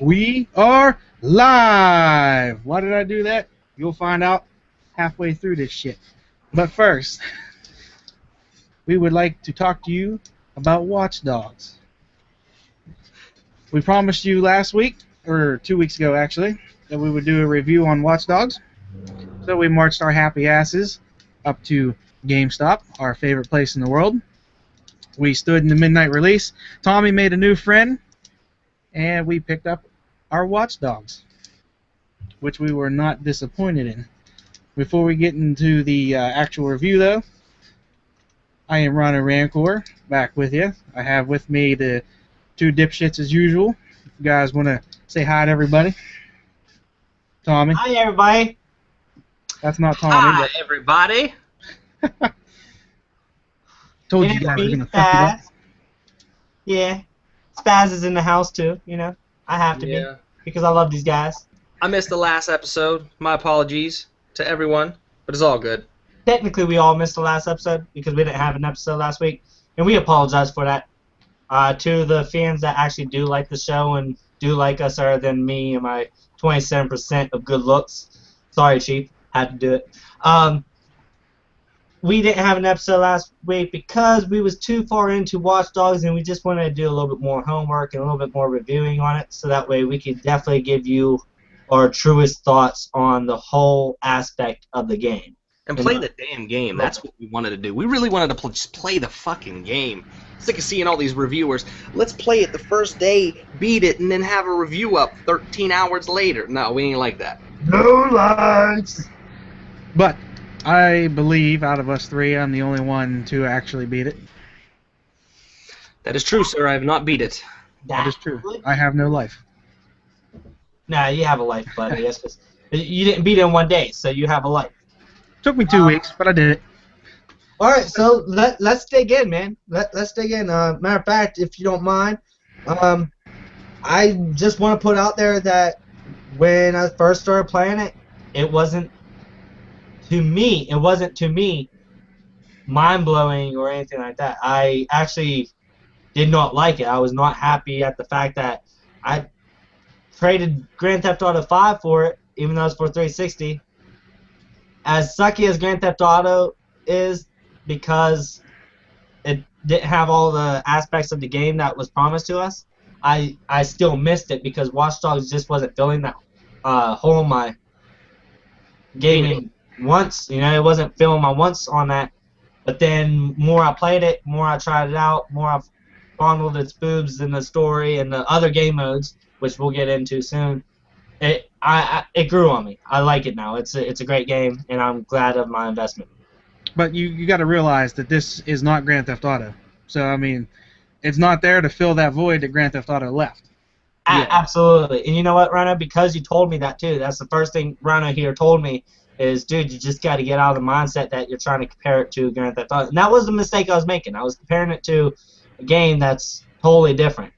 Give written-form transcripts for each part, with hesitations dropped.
We are live! Why did I do that? You'll find out halfway through this shit. But first, we would like to talk to you about Watch Dogs. We promised you last week, or 2 weeks ago actually, that we would do a review on Watch Dogs. So we marched our happy asses up to GameStop, our favorite place in the world. We stood in the midnight release. Tommy made a new friend, and we picked up our Watch Dogs, which we were not disappointed in. Before we get into the actual review, though, I am Ronnie Rancor, back with you. I have with me the two dipshits as usual. If you guys want to say hi to everybody. Tommy. Hi, everybody. That's not Tommy. Hi, everybody. Told you guys were going to fuck it up. Yeah. Spaz is in the house, too, you know. I have to be, because I love these guys. I missed the last episode. My apologies to everyone, but it's all good. Technically, we all missed the last episode because we didn't have an episode last week, and we apologize for that. To the fans that actually do like the show and do like us other than me and my 27% of good looks. Sorry, Chief. Had to do it. We didn't have an episode last week because we was too far into Watch Dogs and we just wanted to do a little bit more homework and a little bit more reviewing on it, so that way we could definitely give you our truest thoughts on the whole aspect of the game. And play the damn game. That's what we wanted to do. We really wanted to just play the fucking game. Sick of seeing all these reviewers. Let's play it the first day, beat it, and then have a review up 13 hours later. No, we ain't like that. No lies! But I believe out of us three, I'm the only one to actually beat it. That is true, sir. I have not beat it. That is true. I have no life. Nah, you have a life, buddy. That's just, you didn't beat it in 1 day, so you have a life. Took me 2 weeks, but I did it. Alright, so let's dig in, man. Let's dig in. Matter of fact, if you don't mind, I just want to put out there that when I first started playing it, it wasn't to me mind-blowing or anything like that. I actually did not like it. I was not happy at the fact that I traded Grand Theft Auto 5 for it, even though it's for 360. As sucky as Grand Theft Auto is, because it didn't have all the aspects of the game that was promised to us, I still missed it because Watch Dogs just wasn't filling that hole in my gaming once. You know, it wasn't filling my wants on that. But then more I played it, more I tried it out, more I fondled its boobs in the story and the other game modes, which we'll get into soon. It grew on me. I like it now. It's a great game, and I'm glad of my investment. But you got to realize that this is not Grand Theft Auto. So, I mean, it's not there to fill that void that Grand Theft Auto left. Yeah. Absolutely. And you know what, Rhino? Because you told me that, too. That's the first thing Rhino here told me is, dude, you just got to get out of the mindset that you're trying to compare it to Grand Theft Auto. And that was the mistake I was making. I was comparing it to a game that's totally different.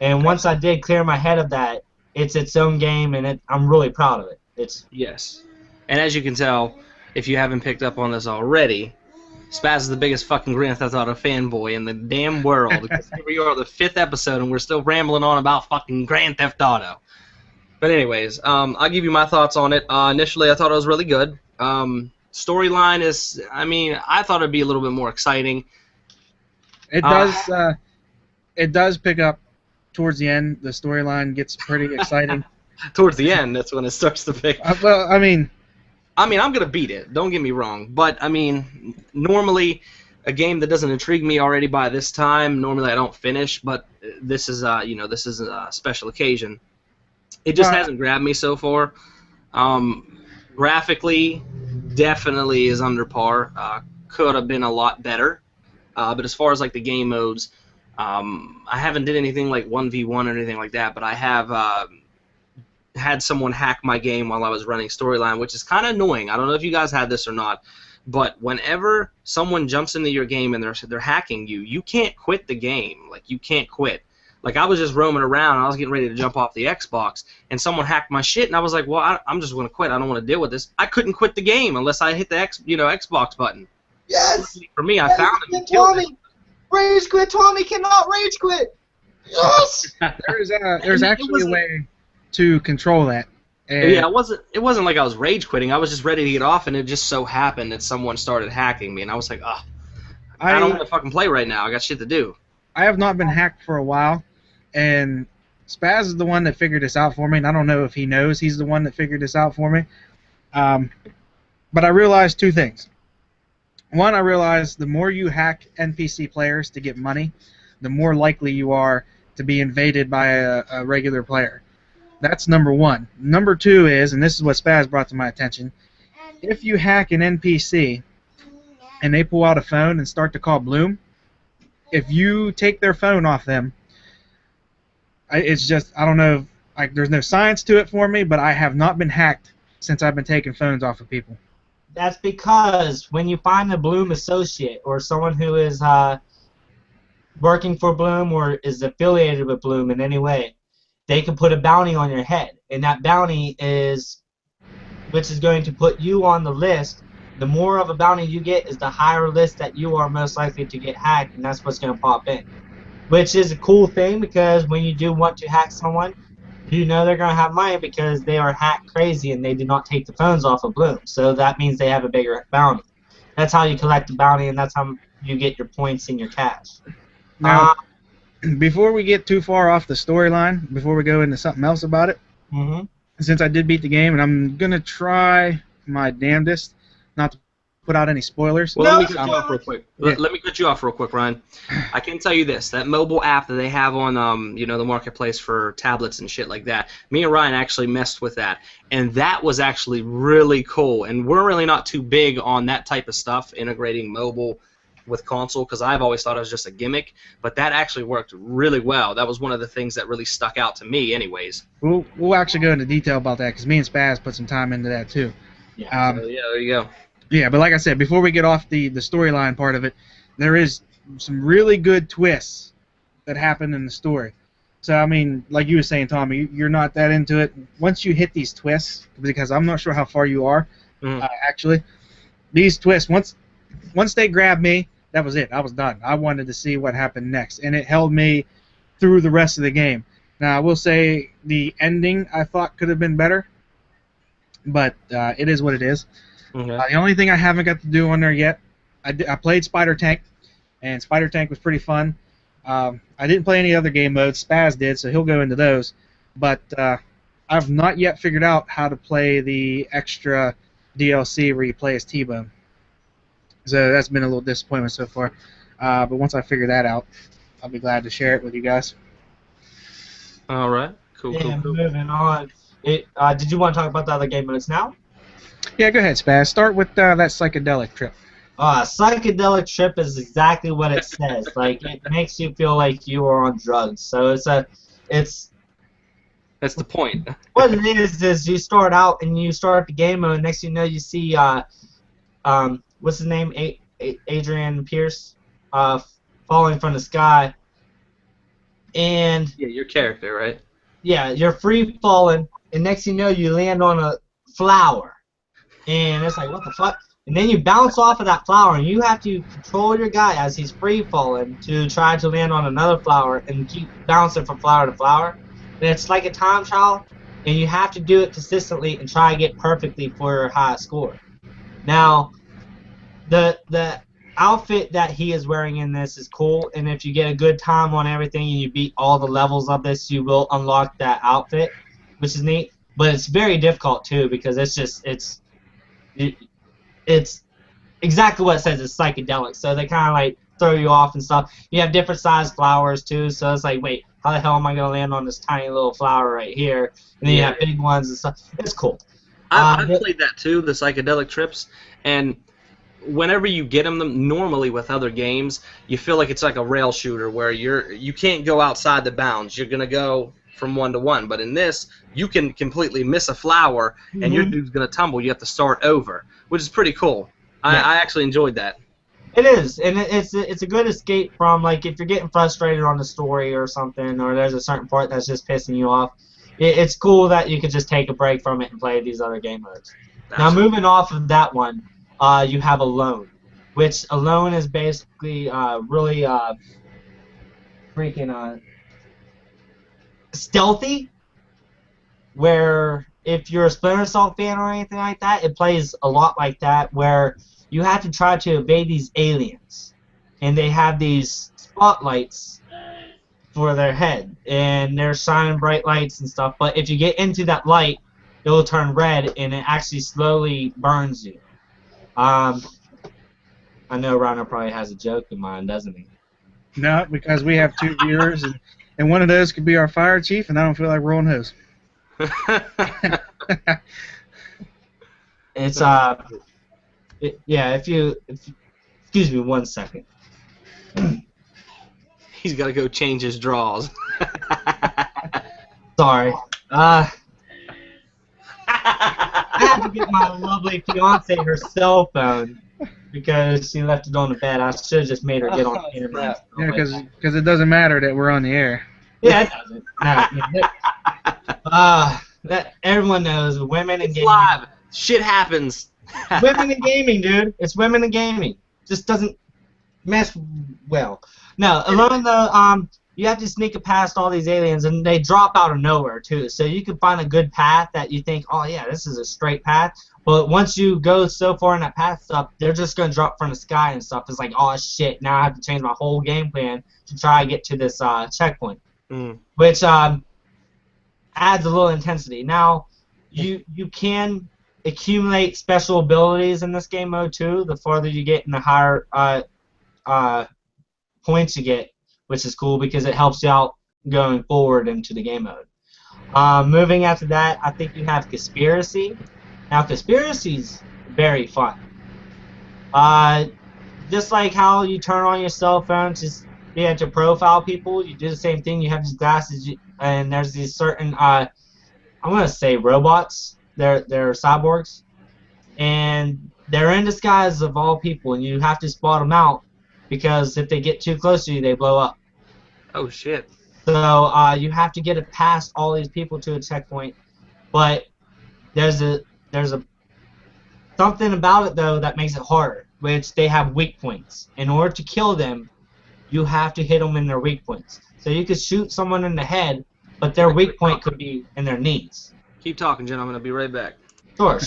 And once I did clear my head of that, it's its own game, and I'm really proud of it. Yes. And as you can tell, if you haven't picked up on this already, Spaz is the biggest fucking Grand Theft Auto fanboy in the damn world. Because here we are, the 5th episode, and we're still rambling on about fucking Grand Theft Auto. But anyways, I'll give you my thoughts on it. Initially, I thought it was really good. Storyline is, I thought it'd be a little bit more exciting. It does pick up towards the end. The storyline gets pretty exciting. Towards the end, that's when it starts to pick. Well, I mean, I'm gonna beat it. Don't get me wrong, but normally a game that doesn't intrigue me already by this time, normally I don't finish. But this is this is a special occasion. It just hasn't grabbed me so far. Graphically, definitely is under par. Could have been a lot better. But as far as like the game modes, I haven't did anything like 1v1 or anything like that. But I have had someone hack my game while I was running storyline, which is kind of annoying. I don't know if you guys had this or not, but whenever someone jumps into your game and they're hacking you, you can't quit the game. Like, you can't quit. Like, I was just roaming around, and I was getting ready to jump off the Xbox, and someone hacked my shit, and I was like, well, I'm just going to quit. I don't want to deal with this. I couldn't quit the game unless I hit the Xbox button. Yes! For me, I found him and killed him. Rage quit, Tommy cannot rage quit! Yes! there's actually a way to control that. And Yeah, it wasn't like I was rage quitting. I was just ready to get off, and it just so happened that someone started hacking me, and I was like, oh, I don't want to fucking play right now. I got shit to do. I have not been hacked for a while, and Spaz is the one that figured this out for me, and I don't know if he knows he's the one that figured this out for me. But I realized two things. One, I realized the more you hack NPC players to get money, the more likely you are to be invaded by a regular player. That's number one. Number two is, and this is what Spaz brought to my attention, if you hack an NPC and they pull out a phone and start to call Bloom, if you take their phone off them, it's just, I don't know, like there's no science to it for me, but I have not been hacked since I've been taking phones off of people. That's because when you find a Bloom associate or someone who is working for Bloom or is affiliated with Bloom in any way, they can put a bounty on your head, and that bounty is, which is going to put you on the list. The more of a bounty you get is the higher list that you are most likely to get hacked, and that's what's going to pop in. Which is a cool thing, because when you do want to hack someone, you know they're going to have money because they are hack crazy and they do not take the phones off of Bloom. So that means they have a bigger bounty. That's how you collect the bounty, and that's how you get your points in your cash. Now, before we get too far off the storyline, before we go into something else about it, since I did beat the game, and I'm going to try my damnedest not to put out any spoilers. Well, let me cut you off real quick. Yeah. Let me cut you off real quick, Ryan. I can tell you this: that mobile app that they have on, the marketplace for tablets and shit like that. Me and Ryan actually messed with that, and that was actually really cool. And we're really not too big on that type of stuff, integrating mobile with console, because I've always thought it was just a gimmick. But that actually worked really well. That was one of the things that really stuck out to me, anyways. We'll actually go into detail about that, because me and Spaz put some time into that too. Yeah. So, yeah, there you go. Yeah, but like I said, before we get off the storyline part of it, there is some really good twists that happen in the story. So, I mean, like you were saying, Tommy, you're not that into it. Once you hit these twists, because I'm not sure how far you are, actually, these twists, once they grabbed me, that was it. I was done. I wanted to see what happened next, and it held me through the rest of the game. Now, I will say the ending I thought could have been better, but it is what it is. Okay. The only thing I haven't got to do on there yet, I played Spider Tank, and Spider Tank was pretty fun. I didn't play any other game modes. Spaz did, so he'll go into those. But I've not yet figured out how to play the extra DLC where you play as T-Bone. So that's been a little disappointment so far. But once I figure that out, I'll be glad to share it with you guys. All right. Cool. Moving on. Did you want to talk about the other game modes now? Yeah, go ahead, Spaz. Start with that psychedelic trip. Psychedelic trip is exactly what it says. Like, it makes you feel like you are on drugs. So it's. That's the point. What it is you start out and you start the game mode. Next thing you know, you see what's his name, Adrian Pierce, falling from the sky, and yeah, your character, right? Yeah, you're free falling, and next thing you know, you land on a flower. And it's like, what the fuck? And then you bounce off of that flower, and you have to control your guy as he's free falling to try to land on another flower and keep bouncing from flower to flower. And it's like a time trial, and you have to do it consistently and try to get perfectly for your highest score. Now, the outfit that he is wearing in this is cool, and if you get a good time on everything and you beat all the levels of this, you will unlock that outfit, which is neat. But it's very difficult too, because it's exactly what it says. It's psychedelic, so they kind of like throw you off and stuff. You have different sized flowers too, so it's like, wait, how the hell am I gonna land on this tiny little flower right here? And then you have big ones and stuff. It's cool. I've played that too, the psychedelic trips, and whenever you get them normally with other games, you feel like it's like a rail shooter where you can't go outside the bounds. You're gonna go from one to one, but in this, you can completely miss a flower and your dude's gonna tumble. You have to start over, which is pretty cool. Yeah. I actually enjoyed that. It is, and it's a good escape from, like, if you're getting frustrated on the story or something, or there's a certain part that's just pissing you off. It's cool that you could just take a break from it and play these other game modes. Now, moving off of that one, you have Alone, which Alone is basically really freaking stealthy. where if you're a Splinter Cell fan or anything like that, it plays a lot like that, where you have to try to evade these aliens, and they have these spotlights for their head, and they're shining bright lights and stuff. But if you get into that light, it will turn red, and it actually slowly burns you. I know Rhino probably has a joke in mind, doesn't he? No, because we have 2 viewers, and one of those could be our fire chief, and I don't feel like rolling hose. It's yeah. If you excuse me 1 second. He's got to go change his draws. Sorry. I had to get my lovely fiance her cell phone because she left it on the bed. I should have just made her get on the internet. Yeah, because it doesn't matter that we're on the air. Yeah, it doesn't. That everyone knows women in It's gaming. live. Shit happens. Women in gaming, dude. It's women in gaming. Just doesn't mess well. No, alone though, you have to sneak it past all these aliens, and they drop out of nowhere too. So you can find a good path that you think, oh yeah, this is a straight path. But once you go so far in that path stuff, they're just gonna drop from the sky and stuff. It's like, oh shit, now I have to change my whole game plan to try to get to this checkpoint, which adds a little intensity. Now, you can accumulate special abilities in this game mode too. The farther you get and the higher points you get, which is cool because it helps you out going forward into the game mode. Moving after that, I think you have Conspiracy. Now, Conspiracy's very fun. Just like how you turn on your cell phone to be able to profile people, you do the same thing. You have these glasses, and there's these certain, I'm going to say robots. They're cyborgs. And they're in disguise of all people, and you have to spot them out because if they get too close to you, they blow up. Oh, shit. So you have to get it past all these people to a checkpoint. But there's a something about it, though, that makes it harder, which they have weak points. In order to kill them, you have to hit them in their weak points. So you could shoot someone in the head, but their weak point could be in their knees. Keep talking, gentlemen. I'll be right back. Sure.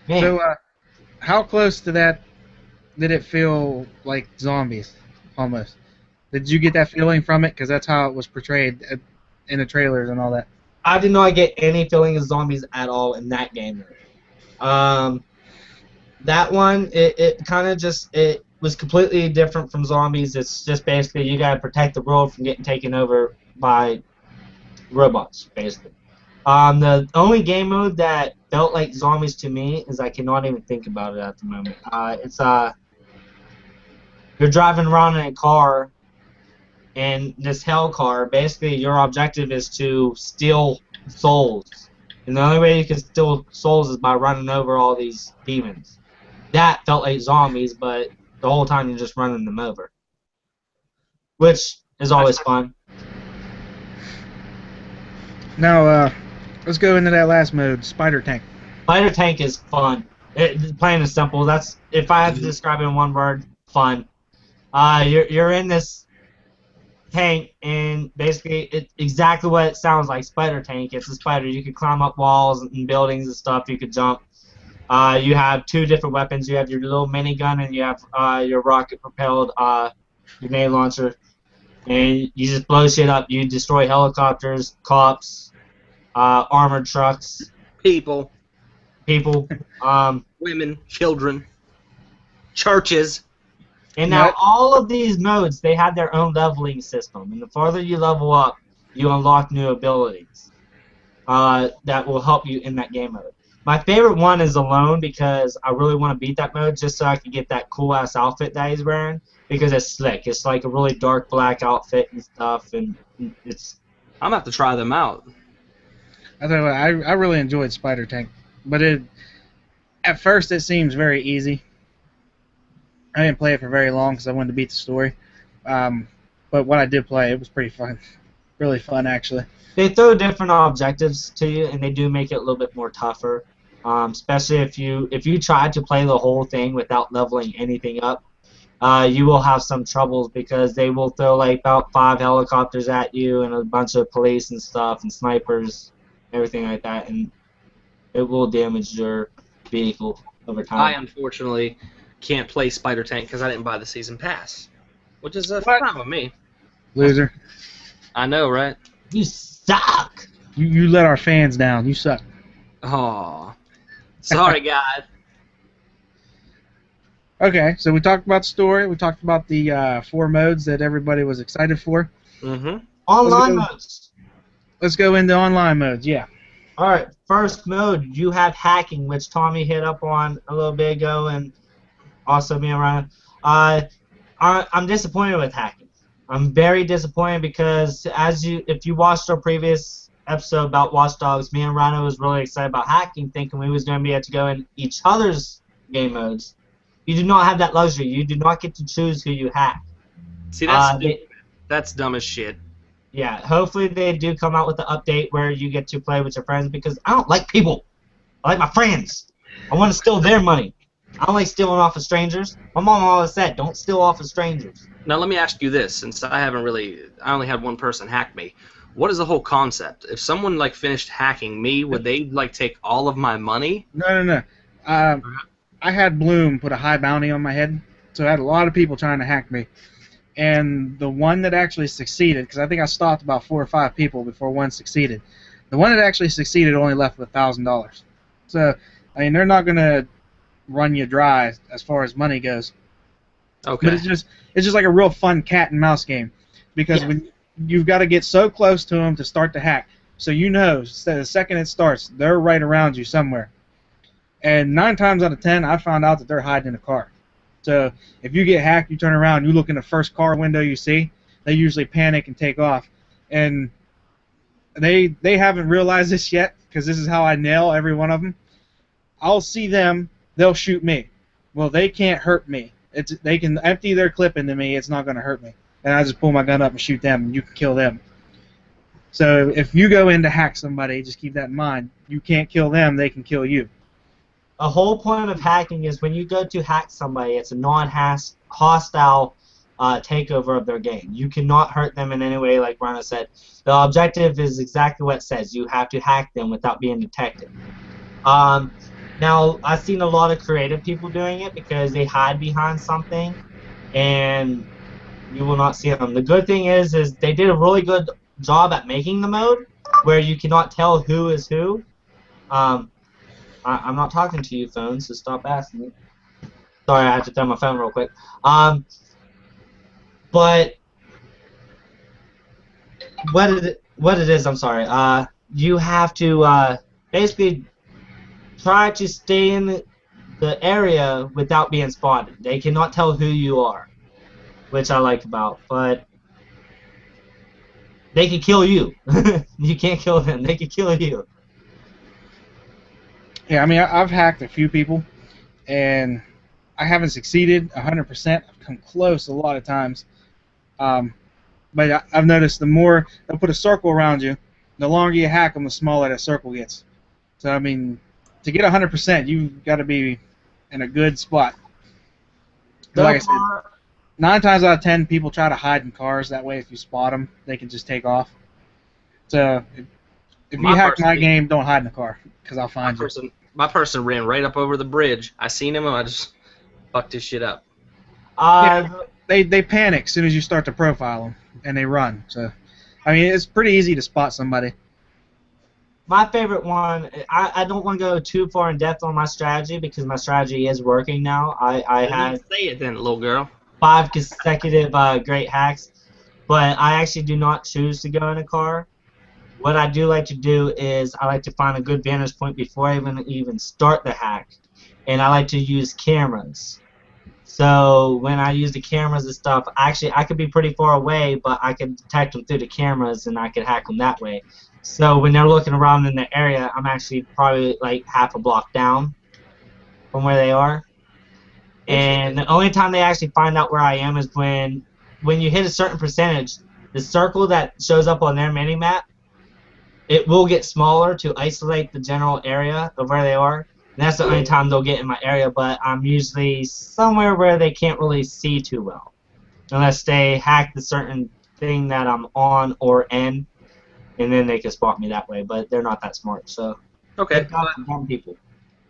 Man. So, how close to that did it feel like zombies, almost? Did you get that feeling from it? Because that's how it was portrayed in the trailers and all that. I did not get any feeling of zombies at all in that game. That one, it kind of just, it was completely different from zombies. It's just basically you gotta protect the world from getting taken over by robots, basically. The only game mode that felt like zombies to me is I cannot even think about it at the moment. It's you're driving around in a car, and this hell car, basically your objective is to steal souls. And the only way you can steal souls is by running over all these demons. That felt like zombies, but the whole time you're just running them over. Which is always fun. Now, let's go into that last mode, Spider Tank. Spider Tank is fun. Plain and simple. That's, if I had to describe it in one word, fun. You're in this tank, and basically it's exactly what it sounds like, Spider Tank. It's a spider. You could climb up walls and buildings and stuff. You could jump. You have 2 different weapons. You have your little minigun, and you have your rocket-propelled grenade launcher. And you just blow shit up. You destroy helicopters, cops, armored trucks, People, women, children, churches. And now all of these modes, they have their own leveling system. And the farther you level up, you unlock new abilities that will help you in that game mode. My favorite one is Alone, because I really want to beat that mode just so I can get that cool-ass outfit that he's wearing, because it's slick. It's like a really dark black outfit and stuff, and it's... I'm going to have to try them out. I tell you what, I really enjoyed Spider Tank, but at first it seems very easy. I didn't play it for very long because I wanted to beat the story. But when I did play, it was pretty fun. Really fun, actually. They throw different objectives to you, and they do make it a little bit more tougher. Especially if you try to play the whole thing without leveling anything up, you will have some troubles because they will throw like about 5 helicopters at you and a bunch of police and stuff and snipers everything like that, and it will damage your vehicle over I time. unfortunately can't play Spider Tank because I didn't buy the season pass, which is What? fine with me. Loser. I know, right? You suck! You let our fans down. You suck. Oh, sorry, guys. Okay, so we talked about the story. We talked about the 4 modes that everybody was excited for. Mm-hmm. Online modes. Let's go into online modes. Yeah. Alright, first mode, you have hacking, which Tommy hit up on a little bit ago, and also me and Ryan. I'm disappointed with hacking. I'm very disappointed because if you watched our previous episode about Watch Dogs, me and Rhino was really excited about hacking, thinking we was going to be able to go in each other's game modes. You do not have that luxury. You do not get to choose who you hack. See, that's stupid. That's dumb as shit. Yeah, hopefully they do come out with an update where you get to play with your friends, because I don't like people. I like my friends. I want to steal their money. I don't like stealing off of strangers. My mom always said, don't steal off of strangers. Now let me ask you this, since I only had one person hack me. What is the whole concept? If someone like finished hacking me, would they like take all of my money? No. I had Bloom put a high bounty on my head, so I had a lot of people trying to hack me. And the one that actually succeeded, because I think I stopped about 4 or 5 people before one succeeded. The one that actually succeeded only left with $1,000. So, I mean, they're not going to run you dry as far as money goes. Okay. But it's just like a real fun cat and mouse game, because when you've got to get so close to them to start the hack, so you know the second it starts, they're right around you somewhere. And 9 times out of 10, I found out that they're hiding in a car. So if you get hacked, you turn around, you look in the first car window you see, they usually panic and take off. And they haven't realized this yet, because this is how I nail every one of them. I'll see them, they'll shoot me. Well, they can't hurt me. They can empty their clip into me, it's not going to hurt me. And I just pull my gun up and shoot them, and you can kill them. So if you go in to hack somebody, just keep that in mind. You can't kill them, they can kill you. A whole point of hacking is when you go to hack somebody, it's a non-hostile takeover of their game. You cannot hurt them in any way, like Rhino said. The objective is exactly what it says. You have to hack them without being detected. Now, I've seen a lot of creative people doing it because they hide behind something, and you will not see them. The good thing is they did a really good job at making the mode where you cannot tell who is who. I'm not talking to you, phone, so stop asking me. Sorry, I had to throw my phone real quick. But what it is, I'm sorry. You have to basically try to stay in the area without being spotted. They cannot tell who you are, which I like about. But they can kill you. You can't kill them. They can kill you. Yeah, I mean, I've hacked a few people, and I haven't succeeded 100%. I've come close a lot of times. But I've noticed the more they'll put a circle around you, the longer you hack them, the smaller that circle gets. So, I mean, to get 100%, you've got to be in a good spot. Like I said, 9 times out of 10, people try to hide in cars. That way, if you spot them, they can just take off. So, if you hack my game, don't hide in the car, because I'll find you. My person ran right up over the bridge. I seen him, and I just fucked his shit up. Yeah, they panic as soon as you start to profile them, and they run. So, I mean, it's pretty easy to spot somebody. My favorite one, I don't want to go too far in depth on my strategy because my strategy is working now. I had say it then, little girl. 5 consecutive great hacks, but I actually do not choose to go in a car. What I do like to do is I like to find a good vantage point before I even start the hack, and I like to use cameras. So when I use the cameras and stuff, actually I could be pretty far away, but I could detect them through the cameras and I could hack them that way. So when they're looking around in the area, I'm actually probably like half a block down from where they are. And the only time they actually find out where I am is when you hit a certain percentage, the circle that shows up on their mini-map, it will get smaller to isolate the general area of where they are. And that's the only time they'll get in my area, but I'm usually somewhere where they can't really see too well. Unless they hack the certain thing that I'm on or in. and then they can spot me that way. But they're not that smart, so Okay, they've got some dumb people.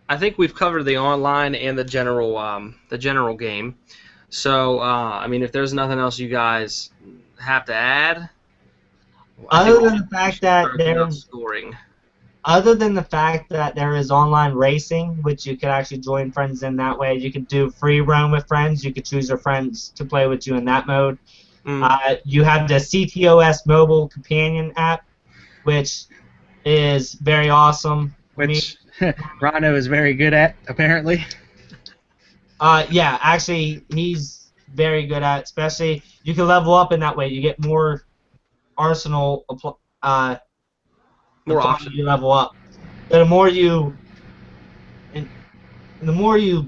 I think we've covered the online and the general game. So, I mean, if there's nothing else you guys have to add, I think Other we than the should fact start that looking up there's scoring. Other than the fact that there is online racing, which you could actually join friends in that way, you could do free run with friends. You could choose your friends to play with you in that mode. You have the CTOS mobile companion app, which is very awesome. Which Rhino is very good at, apparently. Yeah, actually, he's very good at. Especially, you can level up in that way. You get more arsenal. More The options. you level up. The more you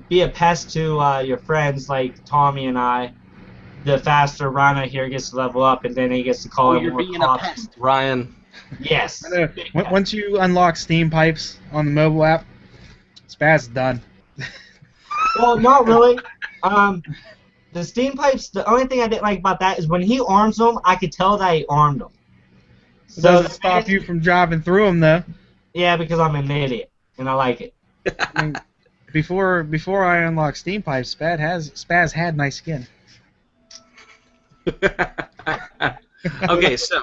be a pest to your friends like Tommy and I, the faster Rhino here gets to level up, and then he gets to call in You're more being a pest, Ryan. Yes. Once you unlock Steam Pipes on the mobile app, Spaz is done. Well, not really. The Steam Pipes, the only thing I didn't like about that is when he arms them, I could tell that he armed them. It doesn't stop you from driving through them, though. Yeah, because I'm an idiot, and I like it. I mean, before I unlocked Steam Pipes, Spaz had nice skin. Okay, so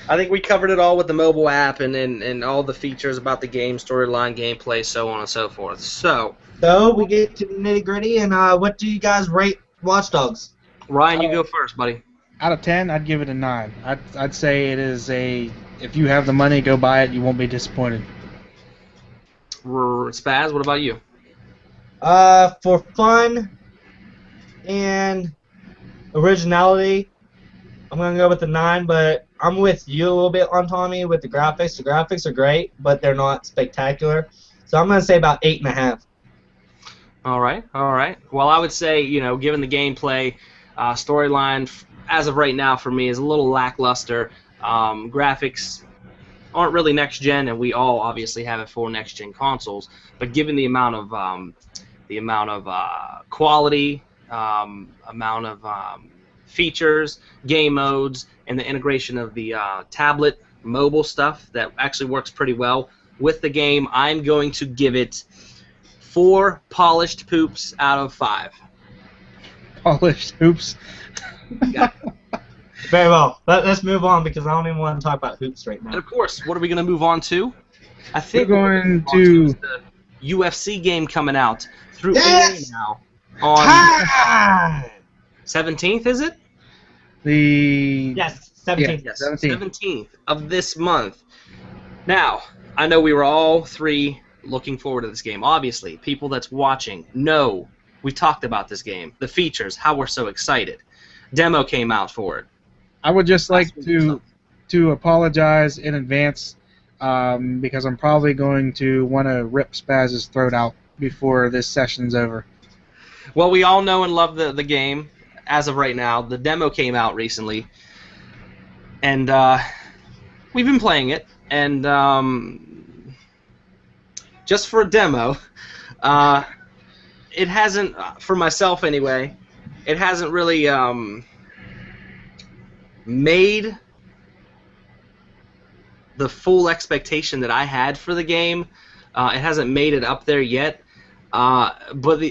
I think we covered it all with the mobile app and all the features about the game, storyline, gameplay, so on and so forth. So we get to the nitty gritty, and what do you guys rate Watch Dogs? Ryan, you go first, buddy. Out of 10, I'd give it a 9. I'd say it is if you have the money, go buy it. You won't be disappointed. Spaz, what about you? For fun and originality, I'm going to go with the 9, but I'm with you a little bit on Tommy with the graphics. The graphics are great, but they're not spectacular. So I'm going to say about 8.5. All right. Well, I would say, given the gameplay, storyline, as of right now for me, is a little lackluster. Graphics aren't really next gen, and we all obviously have it for next gen consoles. But given the amount of quality, amount of features, game modes, and the integration of the tablet mobile stuff that actually works pretty well with the game, I'm going to give it 4 polished poops out of 5. Polished hoops. Yeah. Very well. Let's move on because I don't even want to talk about hoops right And now. of course, what are we going to move on to? I think we're going to the UFC game coming out through Yes! EA now on Time! 17th, is it? Yes, 17th. Yes, 17th. 17th of this month. Now, I know we were all 3 looking forward to this game. Obviously, people that's watching know we talked about this game, the features, how we're so excited. Demo came out for it. I would just like to apologize in advance because I'm probably going to want to rip Spaz's throat out before this session's over. Well, we all know and love the game as of right now. The demo came out recently, and we've been playing it. And just for a demo, it hasn't, for myself anyway, it hasn't really made the full expectation that I had for the game. It hasn't made it up there yet. But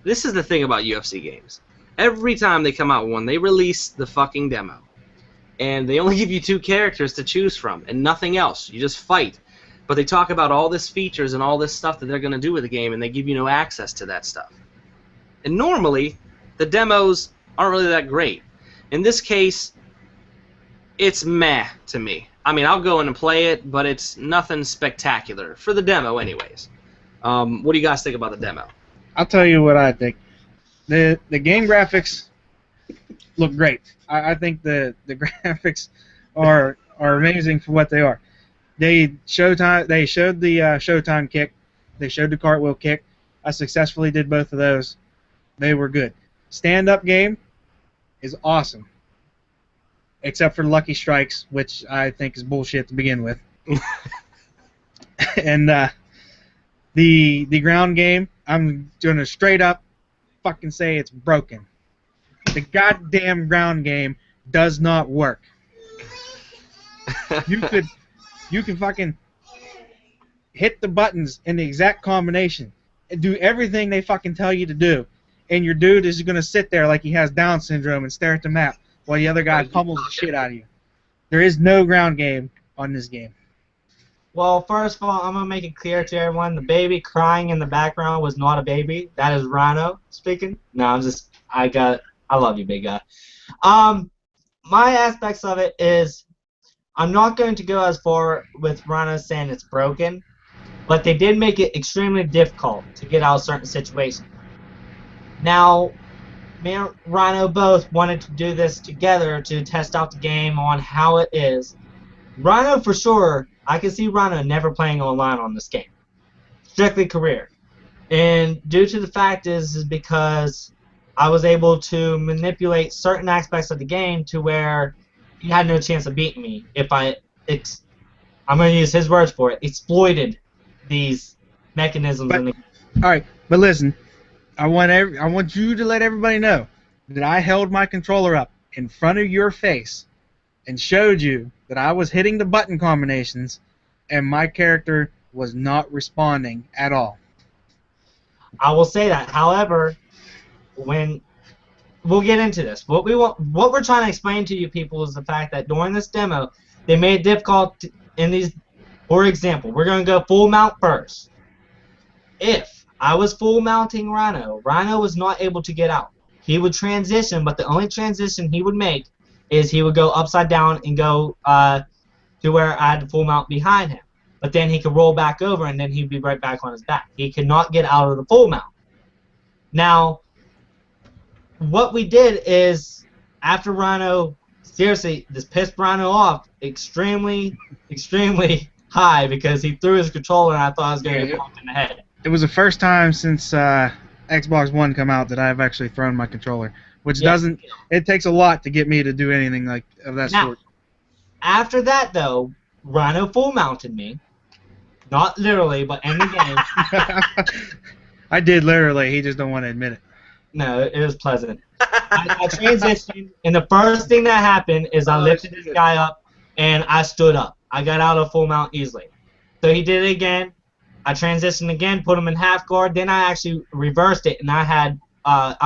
this is the thing about UFC games. Every time they come out with one, they release the fucking demo. And they only give you 2 characters to choose from and nothing else. You just fight. But they talk about all this features and all this stuff that they're going to do with the game, and they give you no access to that stuff. And normally, the demos aren't really that great. In this case, it's meh to me. I mean, I'll go in and play it, but it's nothing spectacular. For the demo, anyways. What do you guys think about the demo? I'll tell you what I think. The game graphics look great. I think the graphics are amazing for what they are. They showed the Showtime kick. They showed the cartwheel kick. I successfully did both of those. They were good. Stand-up game is awesome, except for Lucky Strikes, which I think is bullshit to begin with. And the ground game, I'm going to straight up fucking say it's broken. The goddamn ground game does not work. you can fucking hit the buttons in the exact combination and do everything they fucking tell you to do. And your dude is going to sit there like he has Down syndrome and stare at the map while the other guy pummels the shit out of you. There is no ground game on this game. Well, first of all, I'm going to make it clear to everyone, the baby crying in the background was not a baby. That is Rhino speaking. No, I love you, big guy. My aspects of it is, I'm not going to go as far with Rhino saying it's broken, but they did make it extremely difficult to get out of certain situations. Now, me and Rhino both wanted to do this together to test out the game on how it is. Rhino, for sure, I can see Rhino never playing online on this game. Strictly career. And due to the fact is because I was able to manipulate certain aspects of the game to where he had no chance of beating me if I'm going to use his words for it, exploited these mechanisms in the game. Alright, but listen, I want you to let everybody know that I held my controller up in front of your face and showed you that I was hitting the button combinations and my character was not responding at all. I will say that. However, when we'll get into this, what we're trying to explain to you people is the fact that during this demo, they made it difficult in these. For example, we're going to go full mount first. If I was full mounting Rhino, Rhino was not able to get out. He would transition, but the only transition he would make is he would go upside down and go to where I had the full mount behind him. But then he could roll back over and then he'd be right back on his back. He could not get out of the full mount. Now, what we did is, after Rhino, seriously, this pissed Rhino off extremely, extremely high because he threw his controller and I thought I was going to get pumped in the head. It was the first time since Xbox One come out that I've actually thrown my controller, which doesn't. It takes a lot to get me to do anything like of that sort. After that, though, Rhino full mounted me, not literally, but in the game. I did literally. He just don't want to admit it. No, it was pleasant. I transitioned, and the first thing that happened is I lifted this guy up, and I stood up. I got out of full mount easily. So he did it again. I transitioned again, put him in half guard. Then I actually reversed it, and I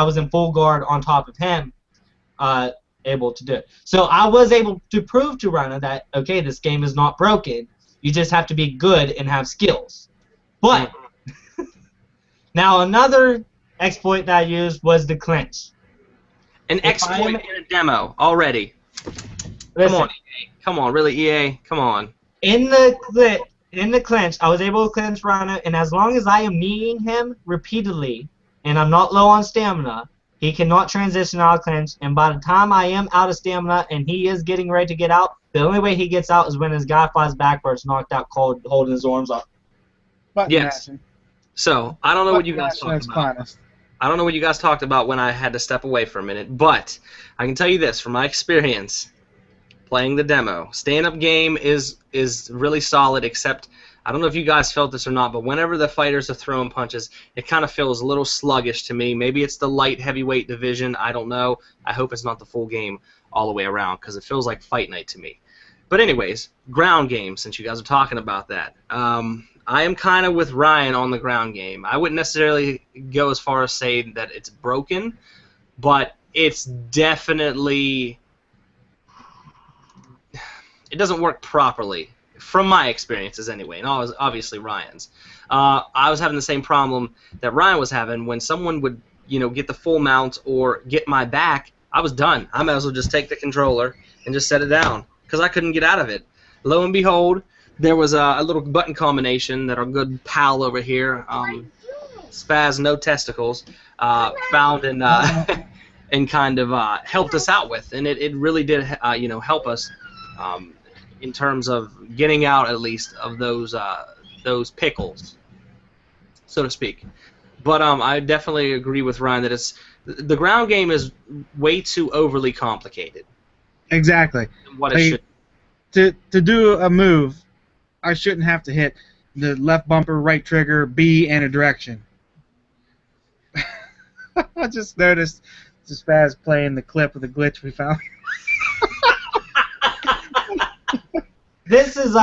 was in full guard on top of him, able to do it. So I was able to prove to Rhino that, okay, this game is not broken. You just have to be good and have skills. But now another exploit that I used was the clinch. An exploit in a demo already. Listen, come on, EA. Come on, really, EA? Come on. In the clinch, I was able to clinch Rhino, and as long as I am kneeing him repeatedly, and I'm not low on stamina, he cannot transition out of clinch, and by the time I am out of stamina and he is getting ready to get out, the only way he gets out is when his guy flies backwards, knocked out cold, holding his arms up. Yes. So, I don't know what you guys talked about. I don't know what you guys talked about when I had to step away for a minute, but I can tell you this from my experience playing the demo. Stand-up game is really solid, except I don't know if you guys felt this or not, but whenever the fighters are throwing punches, it kind of feels a little sluggish to me. Maybe it's the light heavyweight division. I don't know. I hope it's not the full game all the way around because it feels like Fight Night to me. But anyways, ground game, since you guys are talking about that. I am kind of with Ryan on the ground game. I wouldn't necessarily go as far as say that it's broken, but it's definitely... It doesn't work properly, from my experiences anyway, and obviously Ryan's. I was having the same problem that Ryan was having when someone would, get the full mount or get my back. I was done. I might as well just take the controller and just set it down because I couldn't get out of it. Lo and behold, there was a little button combination that our good pal over here, Spaz No Testicles, found and and kind of helped us out with, and it really did help us. In terms of getting out, at least, of those pickles, so to speak. But I definitely agree with Ryan that the ground game is way too overly complicated. Exactly. What it should. To do a move, I shouldn't have to hit the left bumper, right trigger, B, and a direction. I just noticed Spaz playing the clip of the glitch we found. This is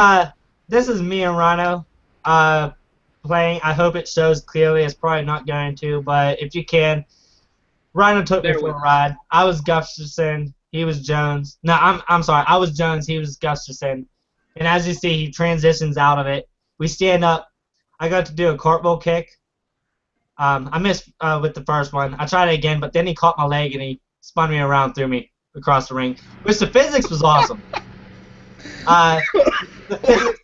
this is me and Rhino playing. I hope it shows clearly. It's probably not going to, but if you can, Rhino took me Bear for with a us. ride. I was Gustafson. He was Jones. No, I'm sorry. I was Jones. He was Gustafson. And as you see, he transitions out of it. We stand up. I got to do a cartwheel kick. I missed with the first one. I tried it again, but then he caught my leg and he spun me around, threw me across the ring. Which the physics was awesome. The physics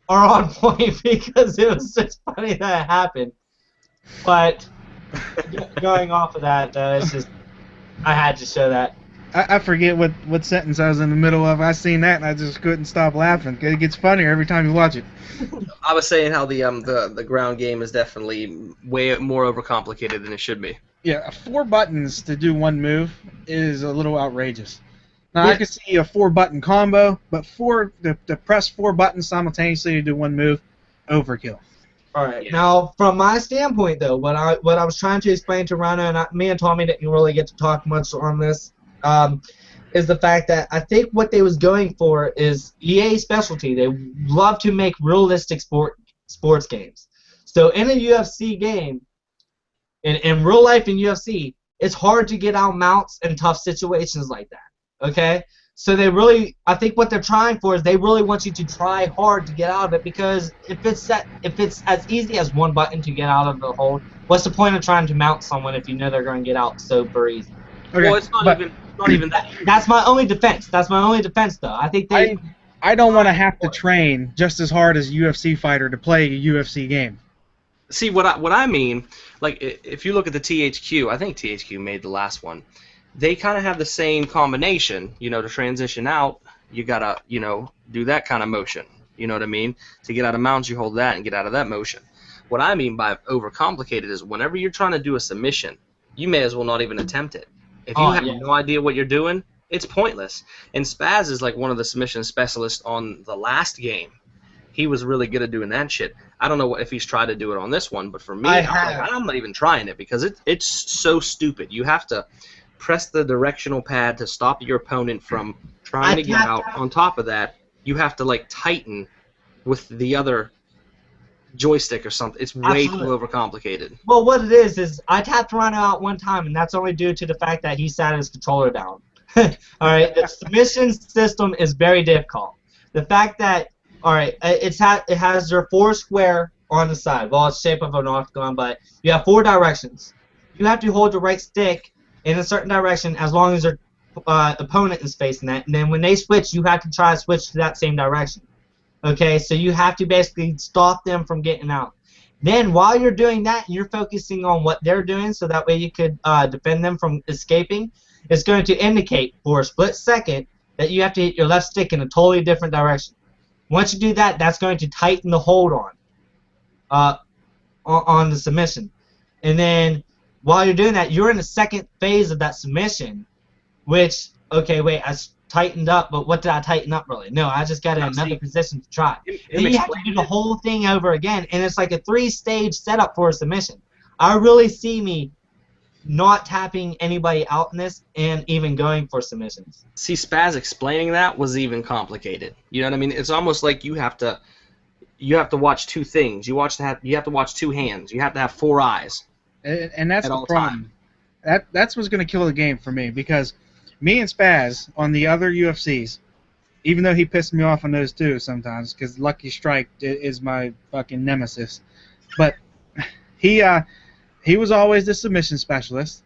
are on point because it was just funny that it happened. But going off of that, though, it's just I had to show that. I forget what sentence I was in the middle of. I seen that and I just couldn't stop laughing. It gets funnier every time you watch it. I was saying how the ground game is definitely way more overcomplicated than it should be. Yeah, 4 buttons to do one move is a little outrageous. Now I Yeah. could see a 4-button combo, but to press 4 buttons simultaneously to do one move, overkill. All right. Yeah. Now, from my standpoint, though, what I was trying to explain to Rhino, and me and Tommy didn't really get to talk much on this, is the fact that I think what they was going for is EA specialty. They love to make realistic sports games. So in a UFC game, in real life in UFC, it's hard to get out mounts in tough situations like that. Okay? So I think what they're trying for is they really want you to try hard to get out of it, because if it's as easy as one button to get out of the hold, what's the point of trying to mount someone if you know they're going to get out super easy? Okay, Well, it's not even that. That's my only defense. That's my only defense, though. I think they. I don't want to have to train just as hard as a UFC fighter to play a UFC game. See what I mean, like if you look at the THQ, I think THQ made the last one. They kind of have the same combination, to transition out, you gotta, do that kind of motion. You know what I mean? To get out of mounts, you hold that and get out of that motion. What I mean by overcomplicated is whenever you're trying to do a submission, you may as well not even attempt it. If you have no idea what you're doing, it's pointless. And Spaz is like one of the submission specialists on the last game. He was really good at doing that shit. I don't know if he's tried to do it on this one, but for me, I'm not even trying it because it's so stupid. You have to press the directional pad to stop your opponent from trying to get out. On top of that, you have to like tighten with the other joystick or something. It's way too overcomplicated. Well, what it is I tapped Rhino out one time, and that's only due to the fact that he sat his controller down. All right, the submission system is very difficult. The fact that it has your 4 square on the side. Well, it's shape of an octagon, but you have 4 directions. You have to hold your right stick in a certain direction as long as your opponent is facing that, and then when they switch, you have to try to switch to that same direction. Okay, so you have to basically stop them from getting out. Then while you're doing that, you're focusing on what they're doing, so that way you could defend them from escaping. It's going to indicate for a split second that you have to hit your left stick in a totally different direction. Once you do that, that's going to tighten the hold on the submission. And then while you're doing that, you're in the second phase of that submission, which, okay, wait, I tightened up, but what did I tighten up really? No, I just got in another position to try. Then you have to do the whole thing over again, and it's like a 3-stage setup for a submission. I really see me not tapping anybody out in this and even going for submissions. See, Spaz explaining that was even complicated. You know what I mean? It's almost like you have to watch 2 things. You have to watch 2 hands. You have to have 4 eyes. And that's the problem. That's what's going to kill the game for me, because me and Spaz on the other UFCs, even though he pissed me off on those too sometimes, because Lucky Strike is my fucking nemesis, but he was always the submission specialist,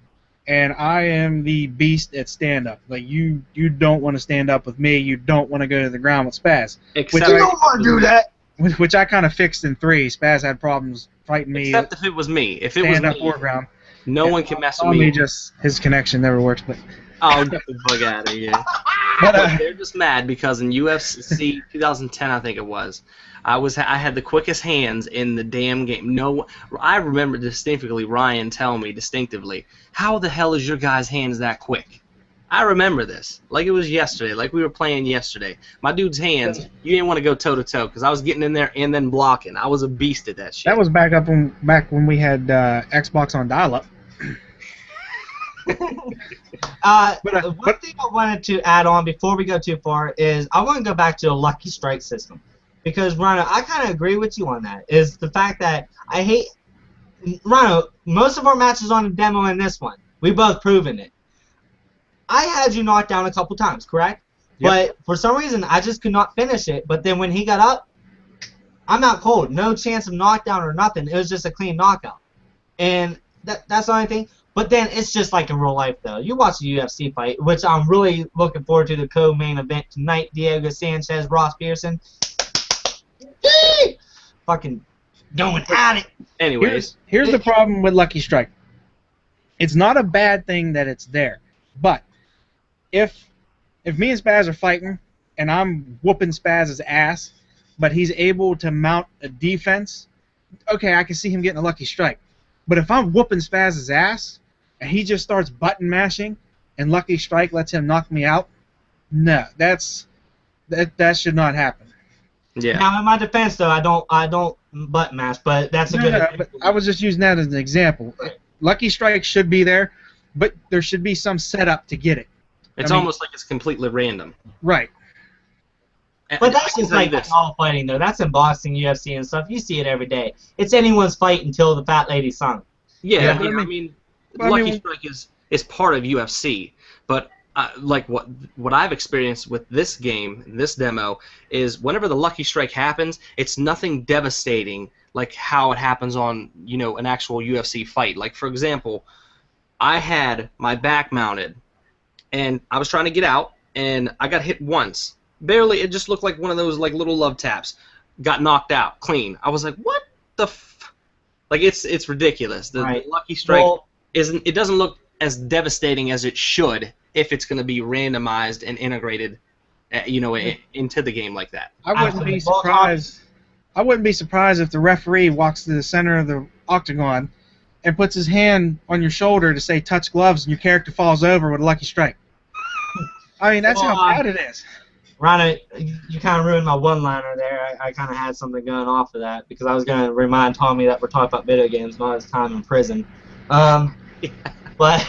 and I am the beast at stand-up. Like, you don't want to stand up with me, you don't want to go to the ground with Spaz. Except you don't want to do that! Which I kind of fixed in 3. Spaz had problems fighting me. Except if it was me. If it was me, or ground. No one can mess with me. Just his connection never works, but... Oh, get the fuck out of here. But they're just mad because in UFC 2010, I think it was, I had the quickest hands in the damn game. I remember distinctly Ryan telling me distinctively, how the hell is your guy's hands that quick? I remember this. Like it was yesterday. Like we were playing yesterday. My dude's hands, you didn't want to go toe-to-toe because I was getting in there and then blocking. I was a beast at that shit. That was back when we had Xbox on dial-up. One thing I wanted to add on before we go too far is I want to go back to the Lucky Strike system. Because, Rhino, I kind of agree with you on that. Is the fact that I hate... Rhino, most of our matches on the demo in this one, we both proven it. I had you knocked down a couple times, correct? Yep. But for some reason, I just could not finish it. But then when he got up, I'm out cold. No chance of knockdown or nothing. It was just a clean knockout. And that's the only thing. But then it's just like in real life, though. You watch the UFC fight, which I'm really looking forward to the co-main event tonight. Diego Sanchez, Ross Pearson. Fucking going at it. Anyways, here's the problem with Lucky Strike. It's not a bad thing that it's there. But if me and Spaz are fighting and I'm whooping Spaz's ass, but he's able to mount a defense, okay, I can see him getting a Lucky Strike. But if I'm whooping Spaz's ass and he just starts button mashing and Lucky Strike lets him knock me out, no, that should not happen. yeah. Now, in my defense, though, I don't button mash, but that's a good. No, but I was just using that as an example. Lucky Strike should be there, but there should be some setup to get it. It's almost like it's completely random. Right. But that's just like all fighting, though. That's in boxing, UFC, and stuff. You see it every day. It's anyone's fight until the fat lady sung. Yeah, Yeah, I mean, Lucky Strike is part of UFC, but like what I've experienced with this game, this demo, is whenever the Lucky Strike happens, it's nothing devastating like how it happens on, you know, an actual UFC fight. Like, for example, I had my back mounted, and I was trying to get out, and I got hit once. Barely, it just looked like one of those like little love taps. Got knocked out, clean. I was like, what the f... Like, it's ridiculous. The Lucky Strike it doesn't look as devastating as it should if it's going to be randomized and integrated, you know, into the game like that. I wouldn't be surprised. I wouldn't be surprised if the referee walks to the center of the octagon and puts his hand on your shoulder to say touch gloves, and your character falls over with a Lucky Strike. I mean, that's how bad it is. Rhino, you kind of ruined my one-liner there. I kind of had something going off of that because I was going to remind Tommy that we're talking about video games, not his time in prison. But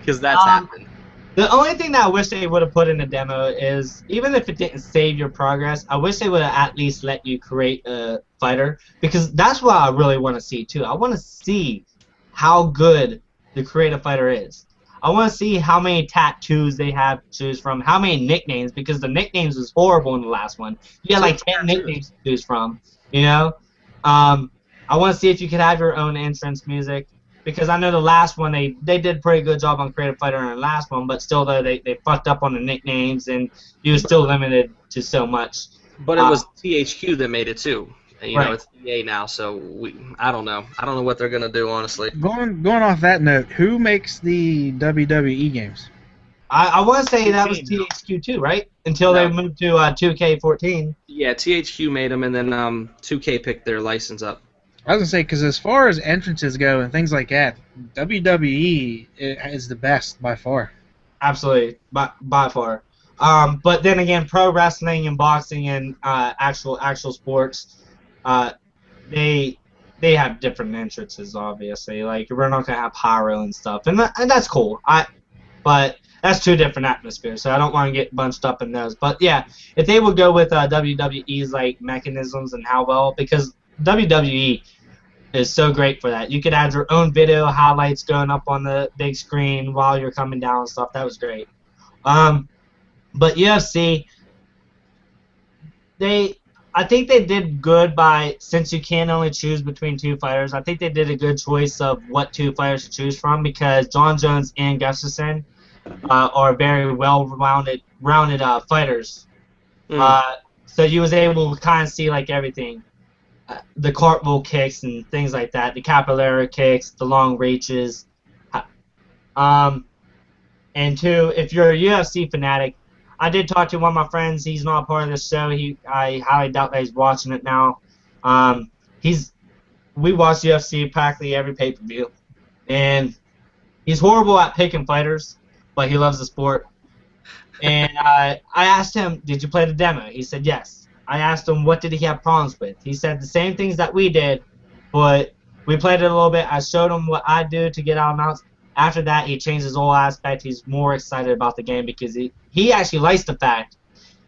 because that's happened. The only thing that I wish they would have put in the demo is, even if it didn't save your progress, I wish they would have at least let you create a fighter, because that's what I really want to see too. I want to see how good the creative fighter is. I want to see how many tattoos they have to choose from, how many nicknames, because the nicknames was horrible in the last one. You had like 10 nicknames to choose from, you know? I want to see if you could have your own entrance music, because I know the last one, they did a pretty good job on Creative Fighter in the last one, but still, though, they fucked up on the nicknames, and you were still limited to so much. But it was THQ that made it, too. You Right. know, it's EA now, so I don't know. I don't know what they're going to do, honestly. Going off that note, who makes the WWE games? I want to say that was THQ too, right? Until they moved to 2K14. Yeah, THQ made them, and then 2K picked their license up. I was going to say, because as far as entrances go and things like that, WWE is the best by far. Absolutely, by far. But then again, pro wrestling and boxing and actual sports, they have different entrances, obviously. Like, we're not gonna have pyro and stuff, and that's cool. But that's two different atmospheres, so I don't want to get bunched up in those. But yeah, if they would go with WWE's like mechanisms and how well, because WWE is so great for that. You could add your own video highlights going up on the big screen while you're coming down and stuff. That was great. But UFC, I think they did good since you can only choose between two fighters, I think they did a good choice of what two fighters to choose from, because Jon Jones and Gustafsson are very well-rounded fighters. So you was able to kind of see like everything. The cartwheel kicks and things like that, the capoeira kicks, the long reaches. And two, if you're a UFC fanatic, I did talk to one of my friends. He's not part of this show. I highly doubt that he's watching it now. We watch UFC practically every pay-per-view, and he's horrible at picking fighters, but he loves the sport. And I asked him, "Did you play the demo?" He said yes. I asked him what did he have problems with. He said the same things that we did, but we played it a little bit. I showed him what I do to get out of mounts, after that, he changed his whole aspect. He's more excited about the game because he actually likes the fact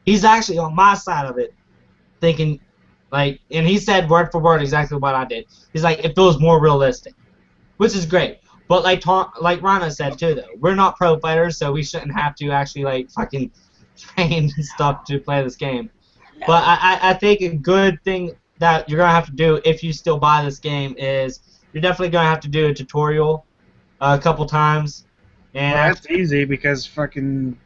he's actually on my side of it, thinking like, and he said word for word exactly what I did. He's like, it feels more realistic, which is great. But like Rana said too, though, we're not pro fighters, so we shouldn't have to actually like fucking train and stuff to play this game. But I think a good thing that you're gonna have to do if you still buy this game is you're definitely gonna have to do a tutorial a couple times. And Well, that's easy because fucking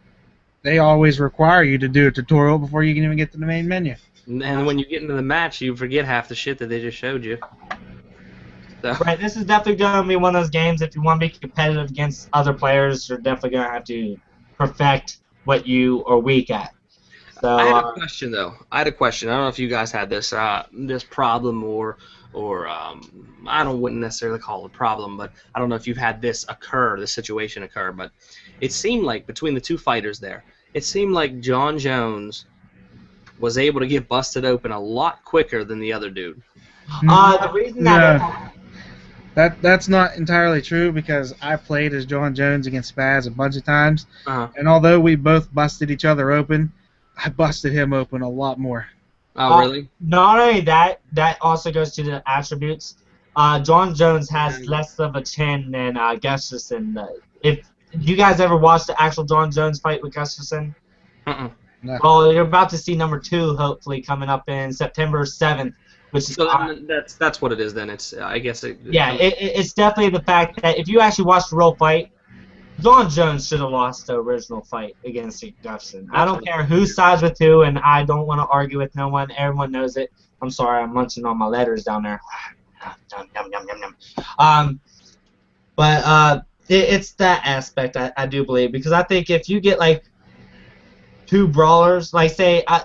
they always require you to do a tutorial before you can even get to the main menu. And when you get into the match, you forget half the shit that they just showed you. So. Right, this is definitely going to be one of those games, if you want to be competitive against other players, you're definitely going to have to perfect what you are weak at. So, I had a question, though. I had a question. I don't know if you guys had this this problem or wouldn't necessarily call it a problem, but I don't know if you've had this situation occur, but it seemed like between the two fighters there, it seemed like John Jones was able to get busted open a lot quicker than the other dude. The reason That's not entirely true because I played as John Jones against Spaz a bunch of times, Uh-huh. and although we both busted each other open, I busted him open a lot more. Oh, really? Not only that, that also goes to the attributes. John Jones has less of a chin than Gustafsson. If you guys ever watched the actual John Jones fight with Gustafsson, Uh-uh. No. well, you're about to see number 2 hopefully coming up in September 7th. Which is, So then that's what it is then. It's I guess it's definitely the fact that if you actually watch the real fight, John Jones should have lost the original fight against Gustafsson. I don't care who sides with who, and I don't want to argue with no one. Everyone knows it. I'm sorry, I'm munching on my letters down there. Yum, yum, yum, yum. But it's that aspect I do believe, because I think if you get like 2 brawlers, like say I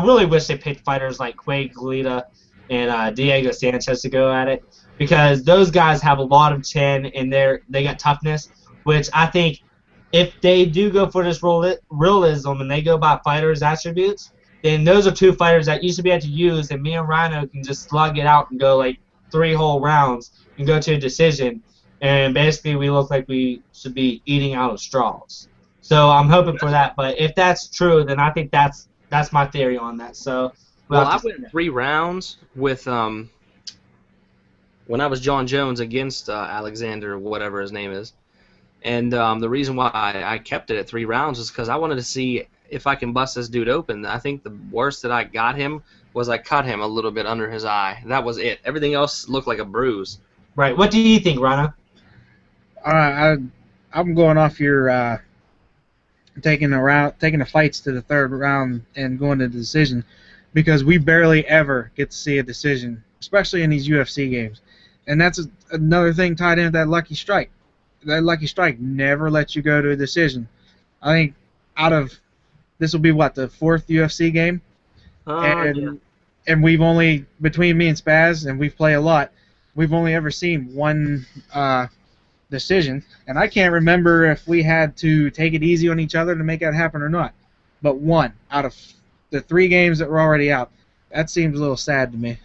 really wish they picked fighters like Quay Galita and Diego Sanchez to go at it, because those guys have a lot of chin and they got toughness, which I think if they do go for this realism and they go by fighters' attributes, then those are 2 fighters that you should be able to use, and me and Rhino can just slug it out and go like 3 whole rounds and go to a decision, and basically we look like we should be eating out of straws. So I'm hoping for that, but if that's true, then I think that's my theory on that. So well, I went 3 rounds with when I was John Jones against Alexander, whatever his name is, and the reason why I kept it at 3 rounds is because I wanted to see if I can bust this dude open. I think the worst that I got him was I cut him a little bit under his eye. That was it. Everything else looked like a bruise. Right. What do you think, Rana? I'm going off your taking the fights to the 3rd round and going to the decision, because we barely ever get to see a decision, especially in these UFC games. And that's another thing tied into that lucky strike. That lucky strike never lets you go to a decision. I think this will be what, the 4th UFC game? And we've only, between me and Spaz, and we've played a lot, we've only ever seen 1 decision, and I can't remember if we had to take it easy on each other to make that happen or not. But 1 out of the 3 games that were already out, that seems a little sad to me.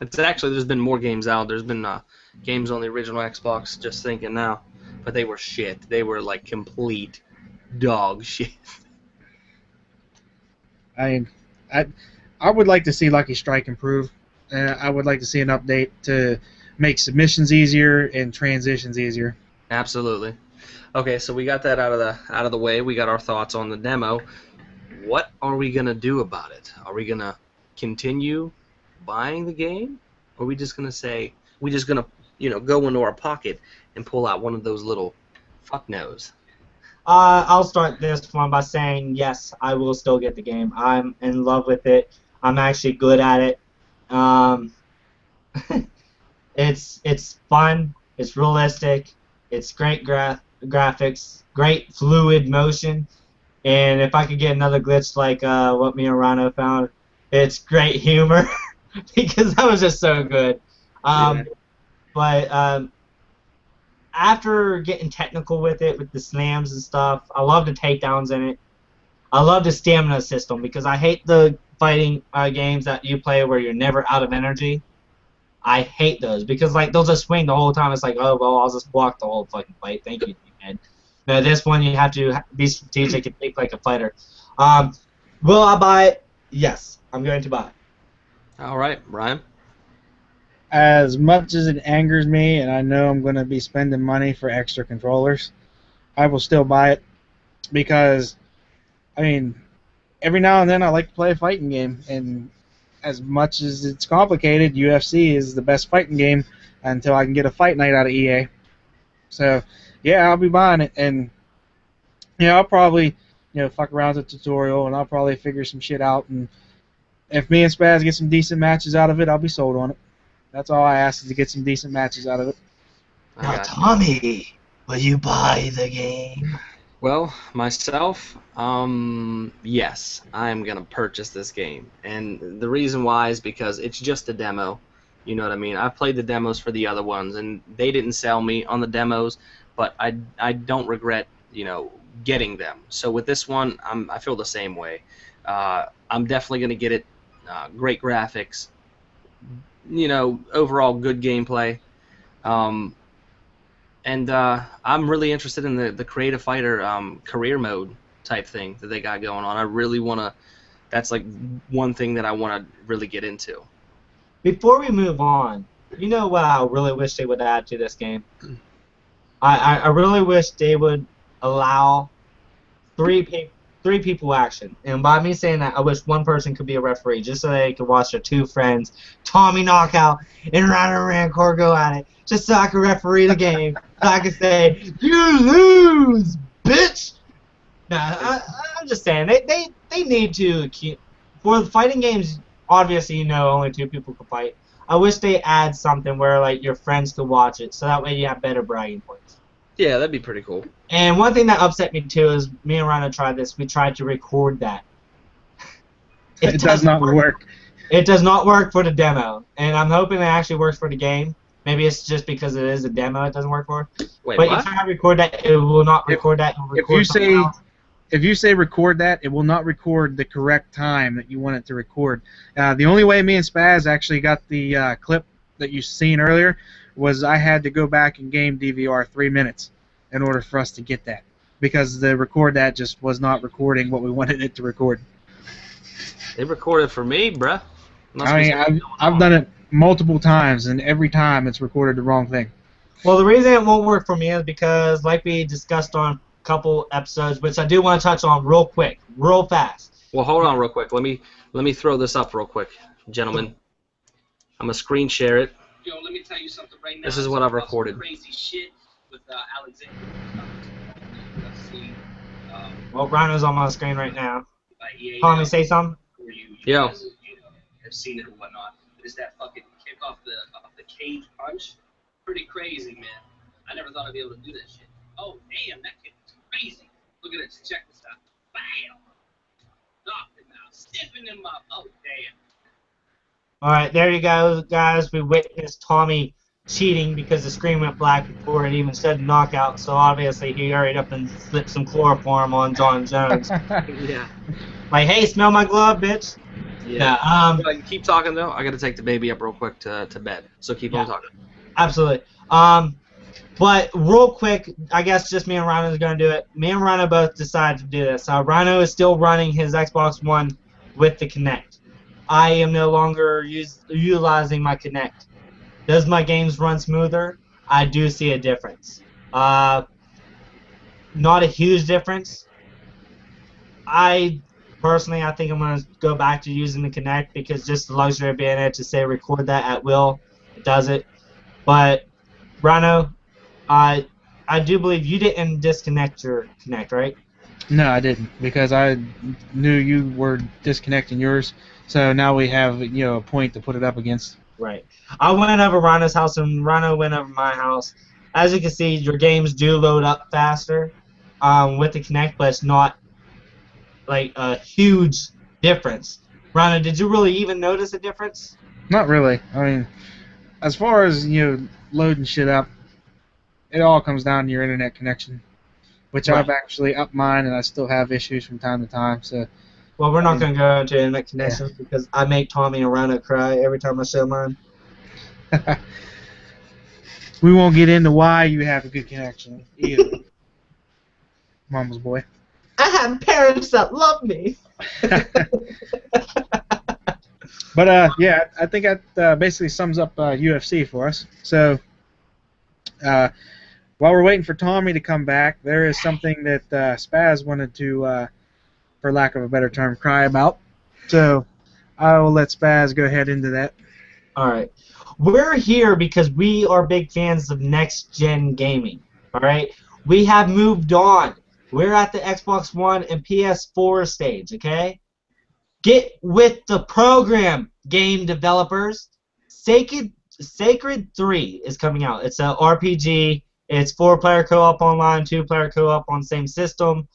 It's actually, there's been more games out. There's been games on the original Xbox, just thinking now, but they were shit. They were like complete dog shit. I would like to see Lucky Strike improve. I would like to see an update to make submissions easier and transitions easier. Absolutely. Okay, so we got that out of the way. We got our thoughts on the demo. What are we gonna do about it? Are we gonna continue buying the game? Or are we just gonna say go into our pocket and pull out one of those little fuck knows? I'll start this one by saying yes, I will still get the game. I'm in love with it. I'm actually good at it. It's fun. It's realistic. It's great graphics, great fluid motion, and if I could get another glitch like what me and Rhino found, it's great humor because that was just so good. But after getting technical with it, with the slams and stuff, I love the takedowns in it. I love the stamina system because I hate the fighting games that you play where you're never out of energy. I hate those because like they'll just swing the whole time. It's like, oh well, I'll just block the whole fucking fight. Thank you, man. No, this one you have to be strategic and think like a fighter. Will I buy it? Yes, I'm going to buy it. All right, Brian. As much as it angers me, and I know I'm going to be spending money for extra controllers, I will still buy it because, I mean, every now and then I like to play a fighting game, and as much as it's complicated, UFC is the best fighting game until I can get a fight night out of EA. So, yeah, I'll be buying it, and I'll probably fuck around with the tutorial, and I'll probably figure some shit out, and if me and Spaz get some decent matches out of it, I'll be sold on it. That's all I ask is to get some decent matches out of it. Now, Tommy, will you buy the game? Well, myself, yes, I'm gonna purchase this game, and the reason why is because it's just a demo. You know what I mean? I've played the demos for the other ones, and they didn't sell me on the demos, but I don't regret getting them. So with this one, I feel the same way. I'm definitely gonna get it. Great graphics, overall good gameplay. And I'm really interested in the creative fighter career mode type thing that they got going on. I really want to. That's like one thing that I want to really get into. Before we move on, what I really wish they would add to this game? I really wish they would allow three people action. And by me saying that, I wish one person could be a referee just so they could watch their two friends, Tommy Knockout and Rhino Rancor, go at it, just so I could referee the game. So I could say, you lose, bitch! Nah, I'm just saying, they need to keep... For the fighting games, obviously only two people can fight. I wish they add something where like your friends could watch it, so that way you have better bragging points. Yeah, that'd be pretty cool. And one thing that upset me too is me and Rhino tried this. We tried to record that. It does not work. It does not work for the demo, and I'm hoping it actually works for the game. Maybe it's just because it is a demo it doesn't work for. Wait, but what? you try to record that, it will not record that. It will record if you say record that, it will not record the correct time that you want it to record. The only way me and Spaz actually got the clip that you seen earlier was I had to go back and game DVR 3 minutes in order for us to get that, because the record that just was not recording what we wanted it to record. They recorded for me, bruh. I've done it multiple times, and every time it's recorded the wrong thing. Well, the reason it won't work for me is because, like we discussed on a couple episodes, which I do want to touch on real quick, real fast. Well, hold on real quick. Let me throw this up real quick, gentlemen. I'm gonna screen share it. Yo, let me tell you something right now. This is what I've recorded. Crazy shit with Alexander. Well, Rhino's on my screen right now. Tommy, say something. Yo. Have seen it or whatnot. But it's that fucking kick off the cage punch. Pretty crazy, man. I never thought I'd be able to do that shit. Oh damn, that kick is crazy. Look at this. Check this out. Bam. Knocked him out. Stiffened him up. Oh damn. Alright, there you go, guys. We witnessed Tommy cheating because the screen went black before it even said knockout, so obviously he hurried up and slipped some chloroform on John Jones. Yeah. Like, hey, smell my glove, bitch. Yeah. Keep talking, though. I got to take the baby up real quick to bed, so keep on talking. Absolutely. But real quick, I guess just me and Rhino is going to do it. Me and Rhino both decided to do this. Rhino is still running his Xbox One with the Kinect. I am no longer utilizing my Kinect. Does my games run smoother? I do see a difference. Not a huge difference. Personally, I think I'm going to go back to using the Kinect because just the luxury of being able to say record that at will, it does it. But, Rhino, I do believe you didn't disconnect your Kinect, right? No, I didn't, because I knew you were disconnecting yours, so now we have a point to put it up against. Right. I went over Rhino's house and Rhino went over my house. As you can see, your games do load up faster with the Kinect, but it's not like a huge difference. Rhino, did you really even notice a difference? Not really. I mean, as far as loading shit up, it all comes down to your internet connection, which Right. I've actually upped mine, and I still have issues from time to time. So, Well, we're not going to go into internet connections because I make Tommy and Rhino cry every time I show mine. We won't get into why you have a good connection either, Mama's boy. I have parents that love me. But yeah, I think that basically sums up UFC for us. So while we're waiting for Tommy to come back, there is something that Spaz wanted to, for lack of a better term, cry about. So I will let Spaz go ahead into that. All right. We're here because we are big fans of next-gen gaming. All right. We have moved on. We're at the Xbox One and PS4 stage. Okay. Get with the program, game developers. Sacred 3 is coming out. It's a RPG. It's 4-player co-op online, 2-player co-op on same system.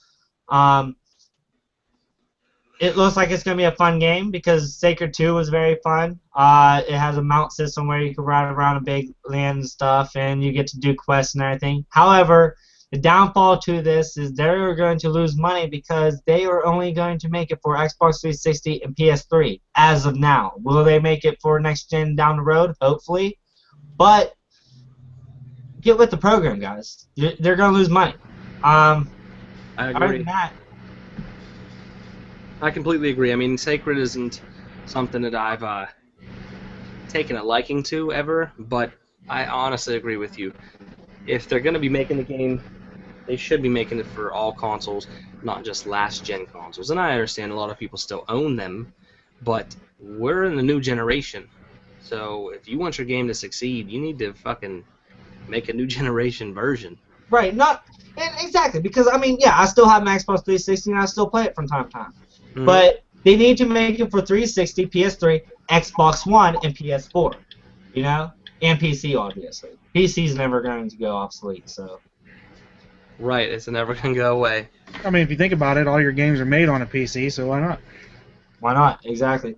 It looks like it's going to be a fun game because Sacred 2 was very fun. It has a mount system where you can ride around a big land and stuff, and you get to do quests and everything. However, the downfall to this is they're going to lose money because they are only going to make it for Xbox 360 and PS3 as of now. Will they make it for next gen down the road? Hopefully. But get with the program, guys. They're going to lose money. I Other agree. than that, I completely agree. I mean, Sacred isn't something that I've taken a liking to ever, but I honestly agree with you. If they're going to be making the game, they should be making it for all consoles, not just last-gen consoles. And I understand a lot of people still own them, but we're in the new generation. So if you want your game to succeed, you need to fucking make a new generation version. right, exactly, because, I mean, yeah, I still have an Xbox 360 and I still play it from time to time. Mhm. But they need to make it for 360, PS3, Xbox One, and PS4, you know? And PC, obviously. PC's never going to go obsolete, so... Right, it's never going to go away. I mean, if you think about it, all your games are made on a PC, so why not? Why not? Exactly.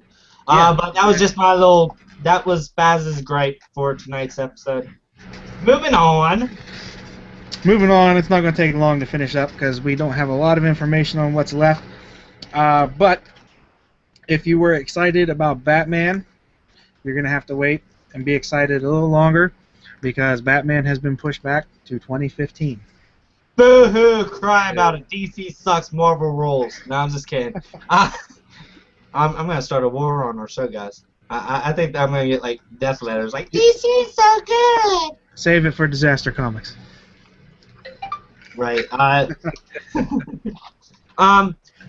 Yeah. But that was just my little... That was Baz's gripe for tonight's episode. Moving on. Moving on, it's not going to take long to finish up because we don't have a lot of information on what's left. But if you were excited about Batman, you're going to have to wait and be excited a little longer because Batman has been pushed back to 2015. Boo-hoo! Cry about it. DC sucks. Marvel rules. No, I'm just kidding. I'm going to start a war on our show, guys. I think I'm going to get, like, death letters. Like, DC is so good! Save it for Dizzaster Comics. Right.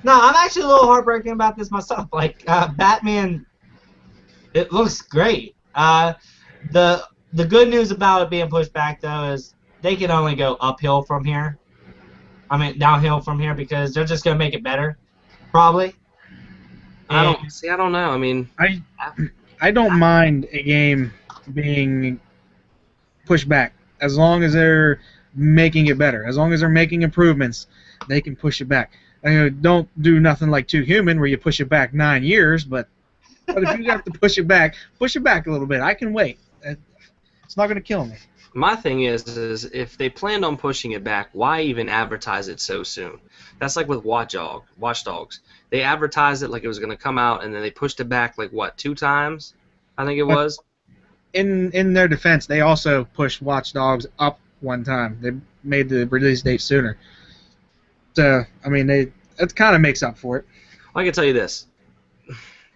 No, I'm actually a little heartbroken about this myself. Like, Batman, it looks great. The good news about it being pushed back, though, is they can only go uphill from here. I mean, downhill from here because they're just going to make it better, probably. I don't know. I mean, I don't mind a game being pushed back as long as they're making it better. As long as they're making improvements, they can push it back. Don't do nothing like Too Human where you push it back 9 years, but if you have to push it back a little bit. I can wait. It's not going to kill me. my thing is if they planned on pushing it back, why even advertise it so soon? That's like with Watch Dogs. They advertised it like it was going to come out, and then they pushed it back like what, 2 times? I think it was. In their defense, they also pushed Watch Dogs up 1 time. They made the release date sooner. So I mean, it kind of makes up for it. I can tell you this: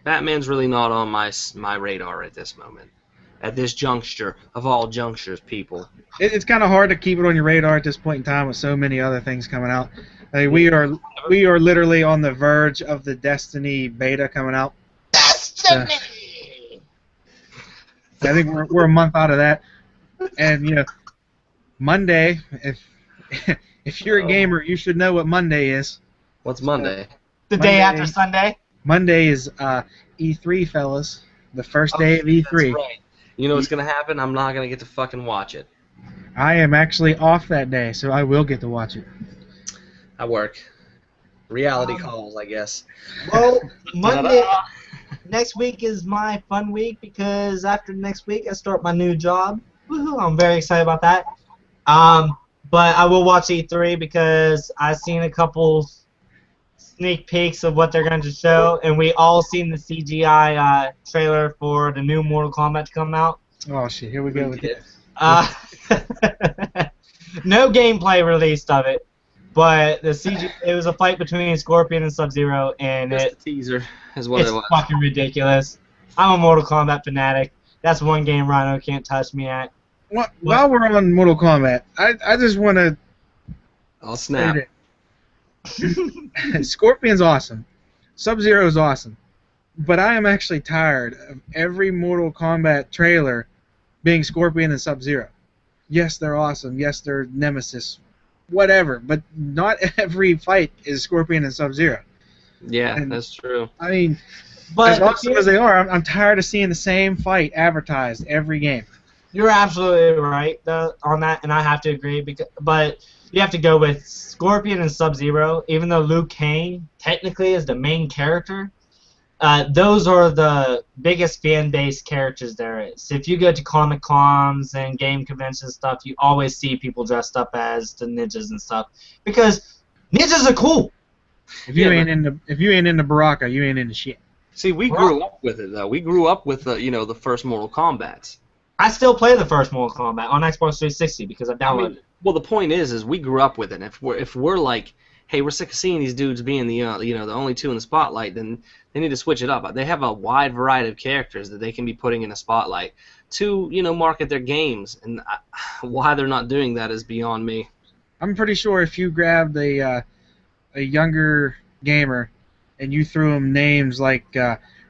Batman's really not on my radar at this moment. At this juncture of all junctures, people. It's kind of hard to keep it on your radar at this point in time with so many other things coming out. I mean, we are literally on the verge of the Destiny beta coming out. Destiny. I think we're a month out of that, and you know, Monday. If you're a gamer, you should know what Monday is. What's Monday? The day after Sunday. Monday is E3, fellas. The first day of E3. That's right. You know what's gonna happen? I'm not gonna get to fucking watch it. I am actually off that day, so I will get to watch it. I work. Reality calls, I guess. Well, Monday next week is my fun week because after next week I start my new job. Woohoo! I'm very excited about that. But I will watch E3 because I've seen a couple sneak peeks of what they're going to show, and we all seen the CGI trailer for the new Mortal Kombat to come out. Oh shit! Here we go with Kit. this. No gameplay released of it, but the CG. It was a fight between Scorpion and Sub-Zero, and Just it a teaser is what it's it was. fucking ridiculous. I'm a Mortal Kombat fanatic. That's one game Rhino can't touch me at. While we're on Mortal Kombat, I just want to I'll snap. Scorpion's awesome. Sub-Zero is awesome. But I am actually tired of every Mortal Kombat trailer being Scorpion and Sub-Zero. Yes, they're awesome. Yes, they're nemesis. Whatever. But not every fight is Scorpion and Sub-Zero. Yeah, And, that's true. I mean, But as awesome as they are, I'm tired of seeing the same fight advertised every game. you're absolutely right on that, and I have to agree. But you have to go with Scorpion and Sub-Zero, even though Liu Kang technically is the main character. Those are the biggest fan base characters there is. If you go to Comic Cons and game conventions and stuff, you always see people dressed up as the ninjas and stuff because ninjas are cool. If you ain't into Baraka, you ain't into shit. See, we grew up with it though. We grew up with the first Mortal Kombats. I still play the first Mortal Kombat on Xbox 360 because I downloaded it. Well, the point is we grew up with it. And if we're like, hey, we're sick of seeing these dudes being the only two in the spotlight, then they need to switch it up. They have a wide variety of characters that they can be putting in a spotlight to market their games, and why they're not doing that is beyond me. I'm pretty sure if you grabbed a younger gamer and you threw him names like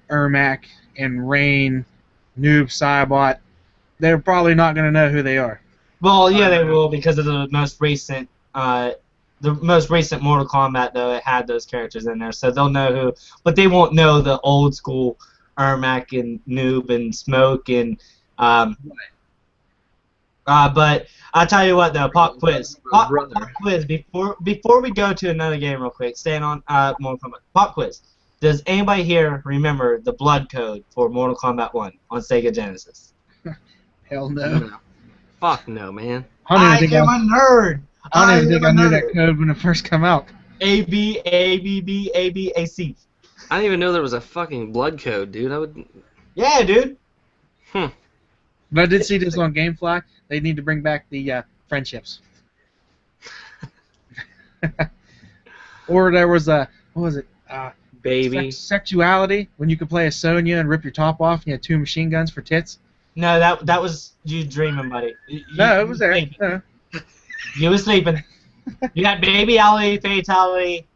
Ermac and Rain, Noob Saibot, they're probably not going to know who they are. Well, yeah, they will because of the most recent Mortal Kombat, though, it had those characters in there, so they'll know who, but they won't know the old school Ermac and Noob and Smoke and but I'll tell you what though, pop quiz. Pop quiz before we go to another game real quick. Staying on Mortal Kombat. Pop quiz. Does anybody here remember the blood code for Mortal Kombat 1 on Sega Genesis? Hell no. No. Fuck no, man. I am a nerd. I don't even think I knew that code when it first came out. A B A B B A B A C. I didn't even know there was a fucking blood code, dude. Yeah, dude. But I did see this on GameFly. They need to bring back the friendships. Or there was what was it? Baby. Sexuality, when you could play as Sonya and rip your top off and you had 2 machine guns for tits. No, that was you dreaming, buddy. No, it was there. No. You was sleeping. You got babyality, fatality,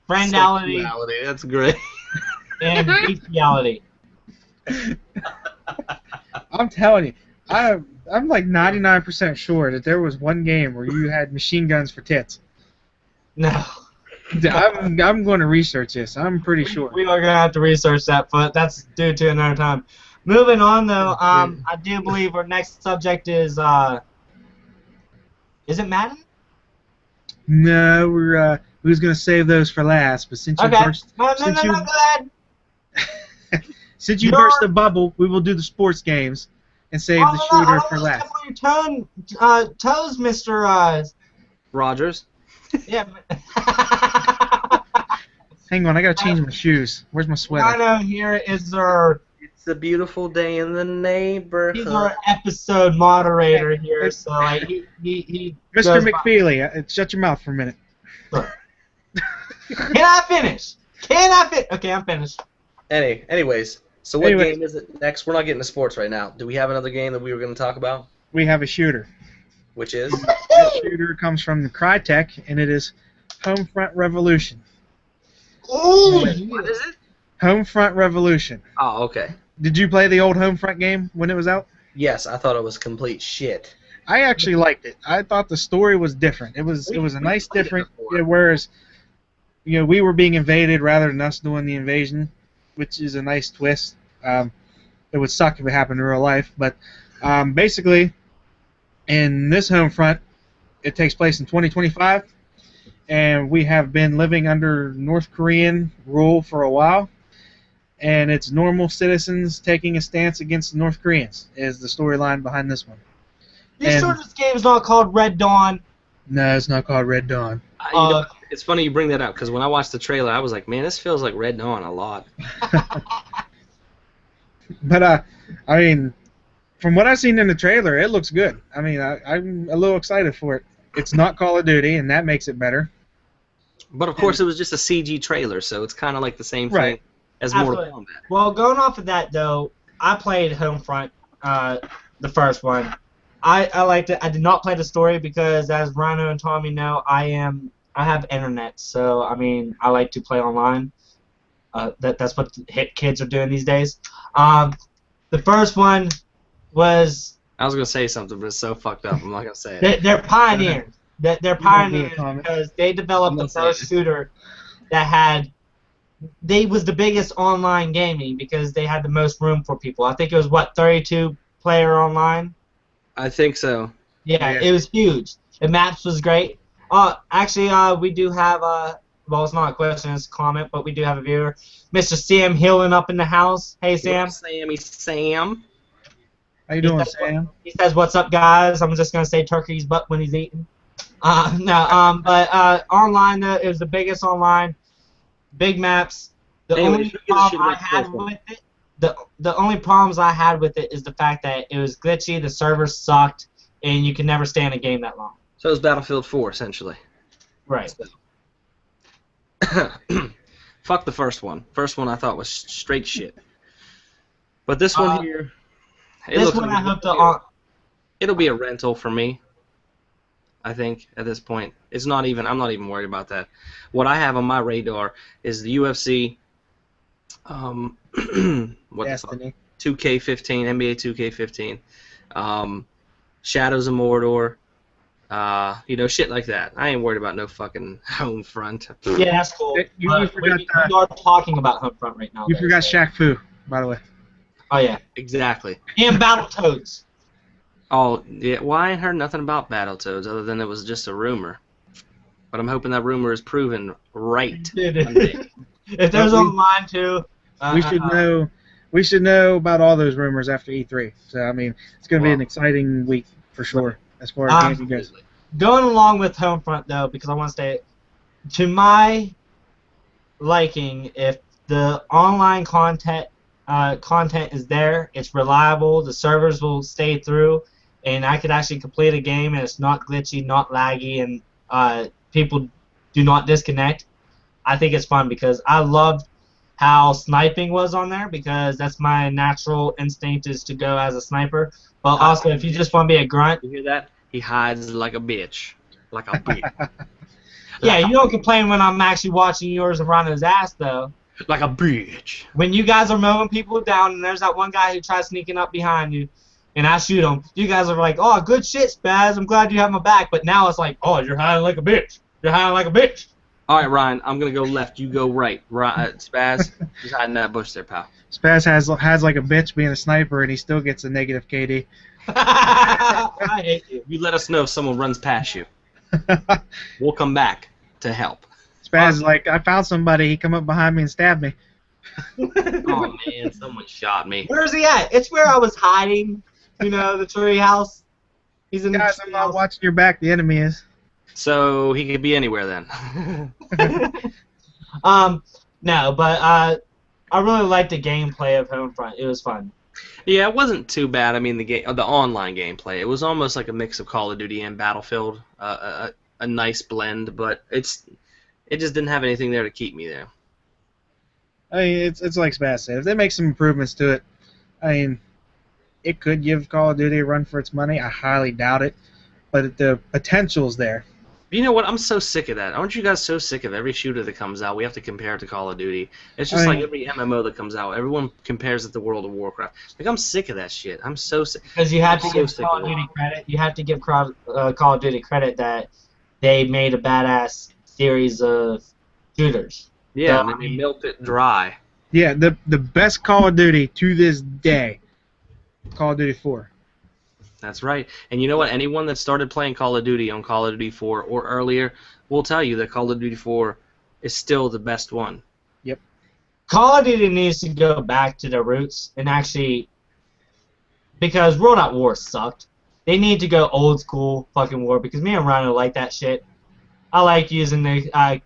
friendality, Sexuality, that's great. and bestiality. I'm telling you, I'm like 99% sure that there was one game where you had machine guns for tits. No. I'm going to research this. I'm pretty sure. We are gonna have to research that, but that's due to another time. Moving on though, I do believe our next subject is it Madden? No, we was going to save those for last, but since you burst, go ahead. since you burst the bubble, we will do the sports games and save the shooter for last. Step on your toes, Mr. Rogers. Yeah. Hang on, I gotta change my shoes. Where's my sweater? I know here is our. It's a beautiful day in the neighborhood. He's our episode moderator here, so like he Mr. McFeely, shut your mouth for a minute. Can I finish? Okay, I'm finished. Anyways, so what game is it next? We're not getting to sports right now. Do we have another game that we were going to talk about? We have a shooter. Which is? That shooter comes from the Crytek, and it is Homefront Revolution. Ooh, What is it? Homefront Revolution. Oh, okay. Did you play the old Homefront game when it was out? Yes, I thought it was complete shit. I actually liked it. I thought the story was different. It was a nice different. Whereas, we were being invaded rather than us doing the invasion, which is a nice twist. It would suck if it happened in real life, but basically, in this Homefront, it takes place in 2025, and we have been living under North Korean rule for a while. And it's normal citizens taking a stance against the North Koreans is the storyline behind this one. You sure this game is not called Red Dawn? No, it's not called Red Dawn. It's funny you bring that up, because when I watched the trailer, I was like, man, this feels like Red Dawn a lot. But, I mean, from what I've seen in the trailer, it looks good. I mean, I'm a little excited for it. It's not Call of Duty, and that makes it better. But of course, it was just a CG trailer, so it's kind of like the same Right. thing as Mortal Kombat. Well, going off of that though, I played Homefront, the first one. I liked it. I did not play the story because, as Rhino and Tommy know, I have internet, so I mean I like to play online. That's what hip kids are doing these days. The first one was. I was gonna say something, but it's so fucked up. I'm not gonna say it. They're pioneers. They're pioneers because they developed the first shooter that was the biggest online gaming because they had the most room for people. I think it was 32 player online. I think so. Yeah, it was huge. The maps was great. Actually, we do have well, it's not a question, it's a comment, but we do have a viewer, Mr. Sam Hillen up in the house. Hey, Sam. What's Sammy Sam. How you doing, Sam? He says, "What's up, guys?" I'm just gonna say turkey's butt when he's eating. But online, it was the biggest online, big maps. The only problem I had with it, the only problems I had with it is the fact that it was glitchy, the servers sucked, and you can never stay in a game that long. So it was Battlefield 4, essentially. Right. Fuck the first one. First one I thought was straight shit. But this one here, it'll be a rental for me. I think at this point, I'm not even worried about that. What I have on my radar is the UFC. What Destiny. 2K15, NBA 2K15, Shadows of Mordor, shit like that. I ain't worried about no fucking Homefront. Yeah, that's cool. We are talking about Homefront right now. You forgot Shaq Fu, by the way. Oh yeah. Exactly. And Battletoads. Oh yeah. Well, I ain't heard nothing about Battletoads other than it was just a rumor. But I'm hoping that rumor is proven right. If there's online too. We should know about all those rumors after E3. So I mean, it's going to be an exciting week for sure as far as gaming goes. Going along with Homefront though, because I want to say, to my liking, if the online content is there, it's reliable, the servers will stay through, and I could actually complete a game and it's not glitchy, not laggy, and people do not disconnect. I think it's fun because I loved how sniping was on there because that's my natural instinct is to go as a sniper. But also, if you just want to be a grunt, you hear that? He hides like a bitch, like a bitch. Yeah, you don't complain when I'm actually watching yours and Rondo's ass though. Like a bitch. When you guys are mowing people down and there's that one guy who tries sneaking up behind you, and I shoot him, you guys are like, "Oh, good shit, Spaz. I'm glad you have my back." But now it's like, "Oh, you're hiding like a bitch. You're hiding like a bitch." All right, Ryan, I'm going to go left. You go right. Spaz, just hide in that bush there, pal. Spaz has like a bitch being a sniper, and he still gets a negative KD. I hate you. You let us know if someone runs past you. We'll come back to help. Spaz is like, I found somebody. He come up behind me and stabbed me. Oh, man, someone shot me. Where's he at? It's where I was hiding, the tree house. He's in Guys, the I'm not watching your back. The enemy is. So he could be anywhere then. No, but I really liked the gameplay of Homefront. It was fun. Yeah, it wasn't too bad. I mean, the online gameplay, it was almost like a mix of Call of Duty and Battlefield, a nice blend, but it just didn't have anything there to keep me there. I mean, it's like Spaz said. If they make some improvements to it, I mean, it could give Call of Duty a run for its money. I highly doubt it, but the potential's there. You know what? I'm so sick of that. Aren't you guys so sick of every shooter that comes out? We have to compare it to Call of Duty. It's just like every MMO that comes out. Everyone compares it to World of Warcraft. Like, I'm sick of that shit. I'm so sick. Because you have to give Call of Duty credit. You have to give Call of Duty credit that they made a badass series of shooters. Yeah, and they milked it dry. Yeah, the best Call of Duty to this day, Call of Duty 4. That's right. And you know what? Anyone that started playing Call of Duty on Call of Duty 4 or earlier will tell you that Call of Duty 4 is still the best one. Yep. Call of Duty needs to go back to their roots and actually, because World at War sucked. They need to go old school fucking war because me and Rhino like that shit. I like using the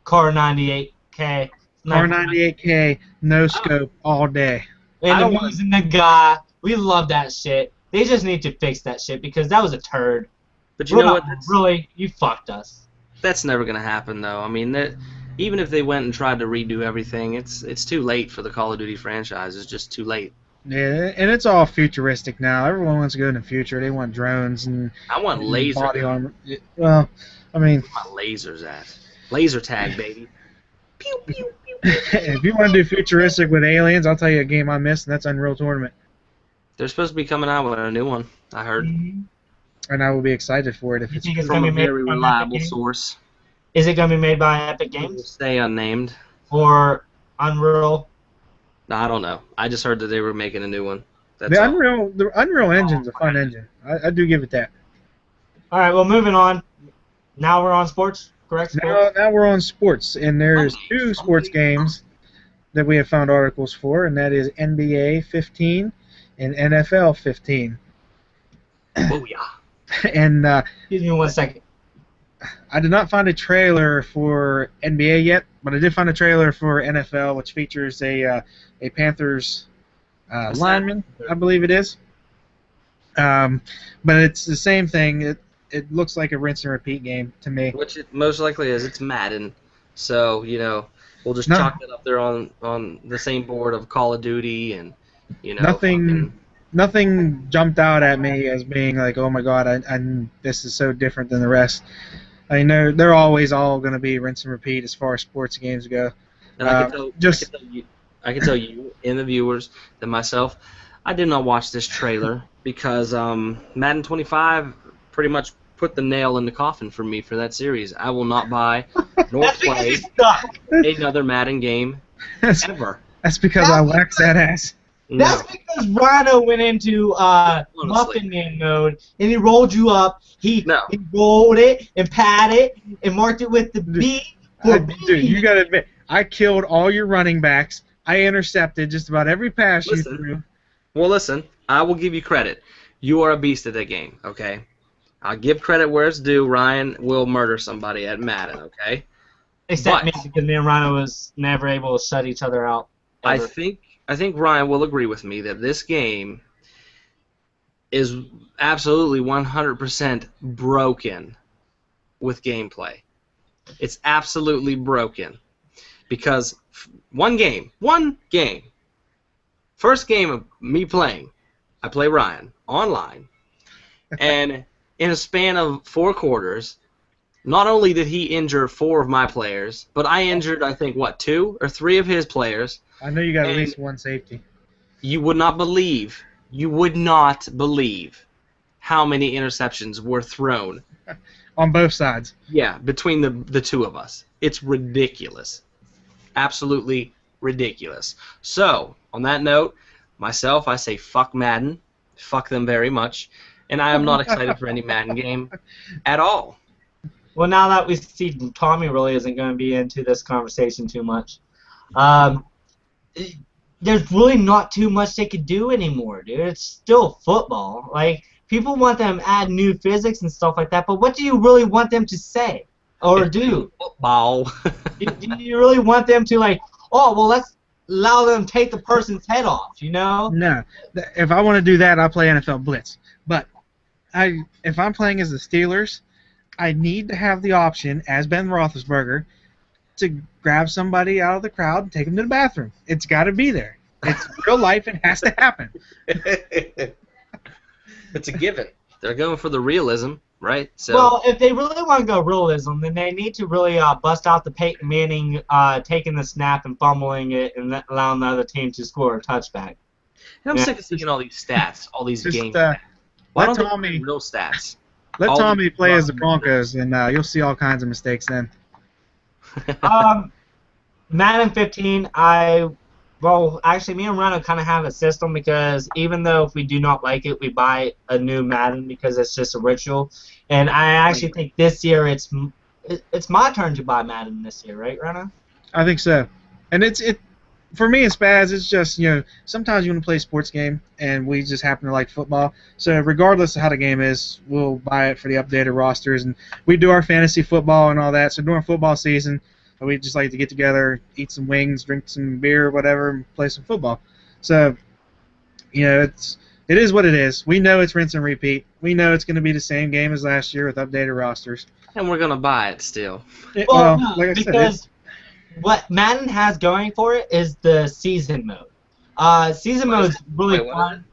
Car 98K. Car 98K, no scope all day. And I'm using the guy We love that shit. They just need to fix that shit because that was a turd. But you know what? Really, you fucked us. That's never gonna happen, though. I mean, even if they went and tried to redo everything, it's too late for the Call of Duty franchise. It's just too late. Yeah, and it's all futuristic now. Everyone wants to go in the future. They want drones and I want and body laser. armor. Well, I mean, Where my lasers at? Laser tag, baby. Pew pew pew. if you want to do futuristic with aliens, I'll tell you a game I missed, and that's Unreal Tournament. They're supposed to be coming out with a new one. I heard. And I will be excited for it if You it's think it's From gonna a be made very by reliable Epic Games? source. Is it gonna be made by Epic We'll Games stay unnamed. or Unreal? I don't know. I just heard that they were making a new one. That's the all. Unreal Engine's a fun engine. I do give it that. All right, well, moving on. Now we're on sports, correct? Sports? Now we're on sports, and there's two sports games that we have found articles for, and that is NBA 15 and NFL 15. Oh yeah. And Excuse me 1 second. I did not find a trailer for NBA yet, but I did find a trailer for NFL, which features a Panthers lineman, I believe it is. But it's the same thing. It looks like a rinse and repeat game to me. Which it most likely is. It's Madden. So, we'll just No. chalk it up there on the same board of Call of Duty and, Nothing jumped out at me as being like, oh my god, this is so different than the rest. I know they're always all going to be rinse and repeat as far as sports games go. And I can tell you and the viewers that myself, I did not watch this trailer because Madden 25 pretty much put the nail in the coffin for me for that series. I will not buy nor play another Madden game ever. That's because I waxed that ass. That's because Rhino went into Muffin Man mode and he rolled you up. He rolled it and patted it and marked it with the B. Dude, you gotta admit, I killed all your running backs. I intercepted just about every pass you threw. Well, listen, I will give you credit. You are a beast at that game, okay? I'll give credit where it's due. Ryan will murder somebody at Madden, okay? Except me, because me and Rhino was never able to shut each other out. Ever. I think Ryan will agree with me that this game is absolutely 100% broken with gameplay. It's absolutely broken because one game, first game of me playing, I play Ryan online, and in a span of 4 quarters, not only did he injure 4 of my players, but I injured, I think, 2 or 3 of his players. I know you got at least one safety. You would not believe how many interceptions were thrown. On both sides. Yeah, between the two of us. It's ridiculous. Absolutely ridiculous. So, on that note, myself, I say fuck Madden. Fuck them very much. And I am not excited for any Madden game at all. Well, now that we see Tommy really isn't going to be into this conversation too much, there's really not too much they could do anymore, dude. It's still football. Like, people want them to add new physics and stuff like that, but what do you really want them to say or do? Football. do you really want them to, like, oh, well, let's allow them to take the person's head off, you know? No. If I want to do that, I'll play NFL Blitz. But if I'm playing as the Steelers, I need to have the option, as Ben Roethlisberger, to grab somebody out of the crowd and take them to the bathroom. It's got to be there. It's real life. It has to happen. It's a given. They're going for the realism, right? So. Well, if they really want to go realism, then they need to really bust out the Peyton Manning taking the snap and fumbling it and allowing the other team to score a touchback. And I'm sick of seeing all these stats, all these games. Why don't Tommy they real stats? Let Tommy play as the Broncos, and you'll see all kinds of mistakes then. Madden 15, actually, me and Rhino kind of have a system because even though if we do not like it, we buy a new Madden because it's just a ritual. And I actually think this year it's my turn to buy Madden this year, right, Rhino? I think so. And for me and Spaz, it's just, sometimes you want to play a sports game, and we just happen to like football. So regardless of how the game is, we'll buy it for the updated rosters. And we do our fantasy football and all that. So during football season, we just like to get together, eat some wings, drink some beer, whatever, and play some football. So, it is what it is. We know it's rinse and repeat. We know it's going to be the same game as last year with updated rosters. And we're gonna buy it still. Well, Like I said, because what Madden has going for it is the season mode. Season What is mode's really Wait, what is fun.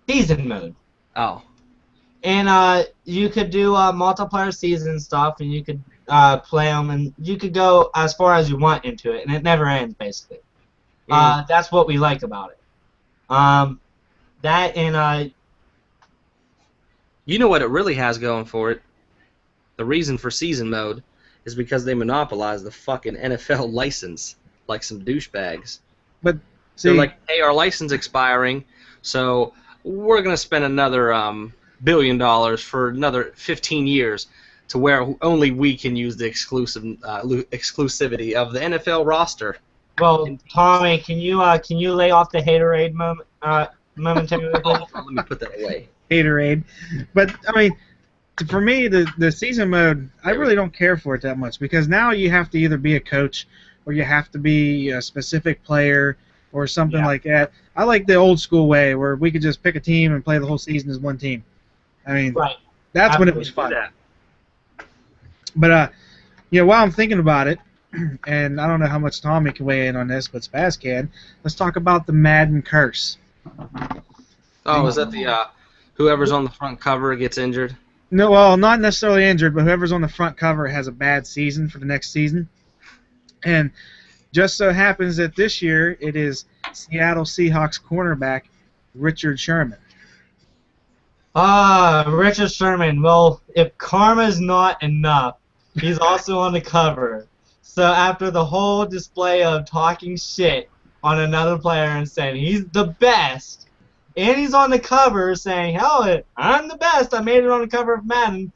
Season mode. Oh. And you could do multiplayer season stuff, and you could play them, and you could go as far as you want into it, and it never ends, basically. That's what we like about it. That and You know what it really has going for it? The reason for season mode is because they monopolize the fucking NFL license like some douchebags. but see, They're like, hey, our license expiring, so we're going to spend another $1 billion for another 15 years to where only we can use the exclusivity of the NFL roster. well, Tommy, can you lay off the haterade momentarily? Oh, let me put that away. haterade. But I mean, for me, the season mode, I really don't care for it that much because now you have to either be a coach or you have to be a specific player or something like that. I like the old school way where we could just pick a team and play the whole season as one team. I mean, that's when it was fun. But while I'm thinking about it, and I don't know how much Tommy can weigh in on this, but Spaz can. Let's talk about the Madden curse. Oh, is that the whoever's on the front cover gets injured? No, well, not necessarily injured, but whoever's on the front cover has a bad season for the next season. And just so happens that this year it is Seattle Seahawks cornerback Richard Sherman. Richard Sherman. Well, if karma's not enough, he's also on the cover. So after the whole display of talking shit on another player and saying he's the best, and he's on the cover saying, hell, I'm the best, I made it on the cover of Madden.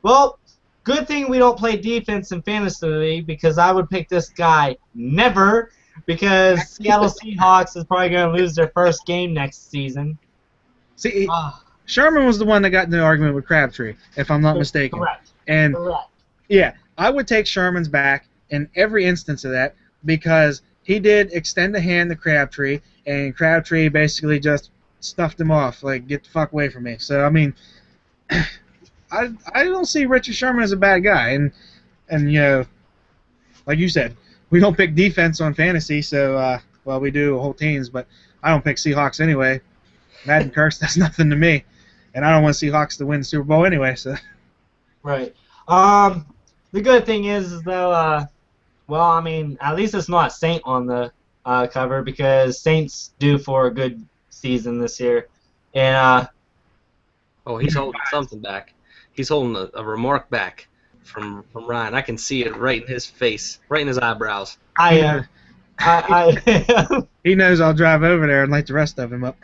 Well, good thing we don't play defense in fantasy league because I would pick this guy never because Seattle Seahawks is probably going to lose their first game next season. See, Sherman was the one that got in the argument with Crabtree, if I'm not mistaken. Correct. And Correct. yeah, I would take Sherman's back in every instance of that because he did extend a hand to Crabtree, and Crabtree basically just stuffed him off, like, get the fuck away from me. So, I mean, I don't see Richard Sherman as a bad guy. And like you said, we don't pick defense on fantasy, so, well, we do whole teams, but I don't pick Seahawks anyway. Madden curse, that's nothing to me. And I don't want Seahawks to win the Super Bowl anyway, so. Right. The good thing is though, well, I mean, at least it's not Saint on the cover because Saints due for a good season this year. And Oh, he's holding something back. He's holding a remark back from Ryan. I can see it right in his face, right in his eyebrows. I He knows I'll drive over there and light the rest of them up.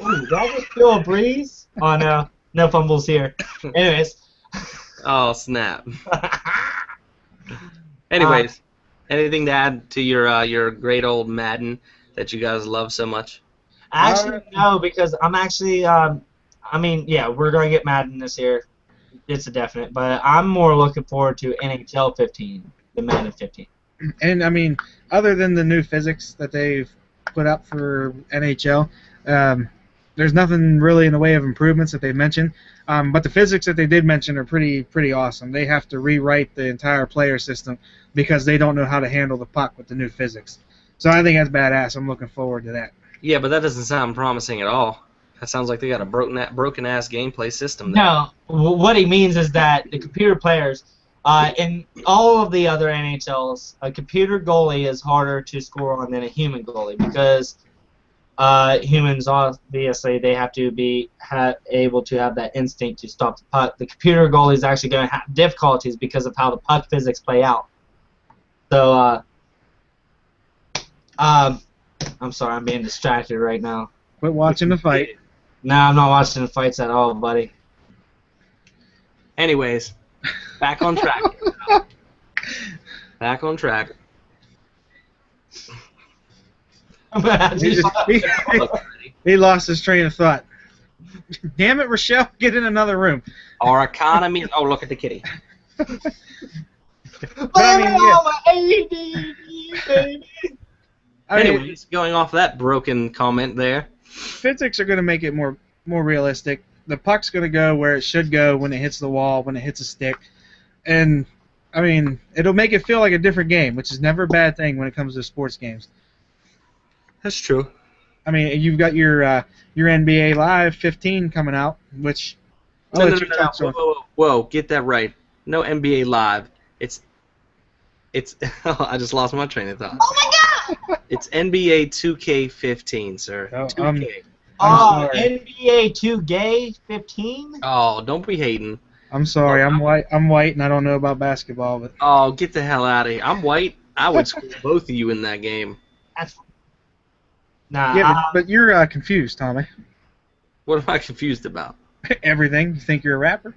Ooh, did I just feel a breeze? Oh no, no fumbles here. Anyways. Oh, snap. Anyways, anything to add to your great old Madden that you guys love so much? Actually, no, because I'm actually, I mean, yeah, we're going to get Madden this year. It's a definite. But I'm more looking forward to NHL 15 than Madden 15. And, I mean, other than the new physics that they've put up for NHL, there's nothing really in the way of improvements that they've mentioned. But the physics that they did mention are pretty awesome. They have to rewrite the entire player system because they don't know how to handle the puck with the new physics. So I think that's badass. I'm looking forward to that. Yeah, but that doesn't sound promising at all. That sounds like they got a broken-ass gameplay system there. No, what he means is that the computer players, in all of the other NHLs, a computer goalie is harder to score on than a human goalie because humans, obviously, they have to be able to have that instinct to stop the puck. The computer goalie is actually going to have difficulties because of how the puck physics play out. So, I'm sorry, I'm being distracted right now. Quit watching the fight. No, I'm not watching the fights at all, buddy. Anyways, back on track. Back on track. He lost his train of thought. Damn it, Rochelle, get in another room. Our economy. Oh, look at the kitty. Anyways, going off that broken comment there. Physics are going to make it more more realistic. The puck's going to go where it should go when it hits the wall, when it hits a stick. And, I mean, it'll make it feel like a different game, which is never a bad thing when it comes to sports games. That's true. I mean, you've got your NBA Live 15 coming out, which I'll let you touch on. Whoa, get that right. No NBA Live. It's I just lost my train of thought. Oh my God! It's NBA 2K15, sir. Oh, 2K. I'm sorry. NBA 2K15? Oh, don't be hating. I'm sorry. I'm white, and I don't know about basketball, but Oh, get the hell out of here. I'm white. I would school both of you in that game. That's... Nah. yeah, but you're confused, Tommy. What am I confused about? Everything. You think you're a rapper?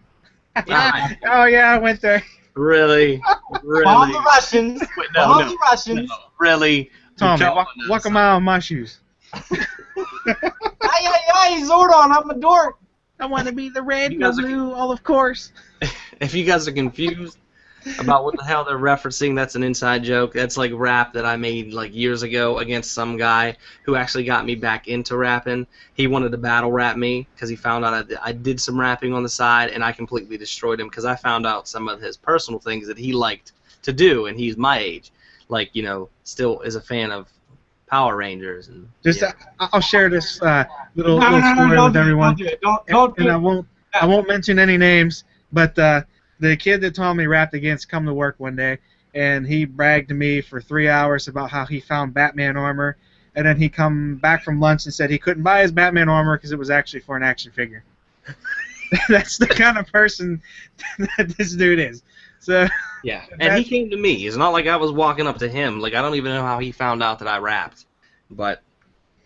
Yeah. Oh yeah, I went there. Really? Really? Bomb the Russians. Wait, Bomb the Russians. No, really? Tommy, You're walk a mile in my shoes. Aye, Zordon, I'm a dork. I want to be the red, You the guys are- blue, all of course. If you guys are confused about what the hell they're referencing, that's an inside joke. That's like rap that I made like years ago against some guy who actually got me back into rapping. He wanted to battle rap me because he found out I did some rapping on the side, and I completely destroyed him because I found out some of his personal things that he liked to do, and he's my age. Like, you know, still is a fan of Power Rangers. And Just yeah. I'll share this little No, story don't with do it, everyone. Don't do it. Don't And do I it. won't mention any names, but the kid that Tommy rapped against come to work one day, and he bragged to me for 3 hours about how he found Batman armor, and then he come back from lunch and said he couldn't buy his Batman armor because it was actually for an action figure. That's the kind of person that this dude is. So Yeah, and he came to me. It's not like I was walking up to him. Like, I don't even know how he found out that I rapped. But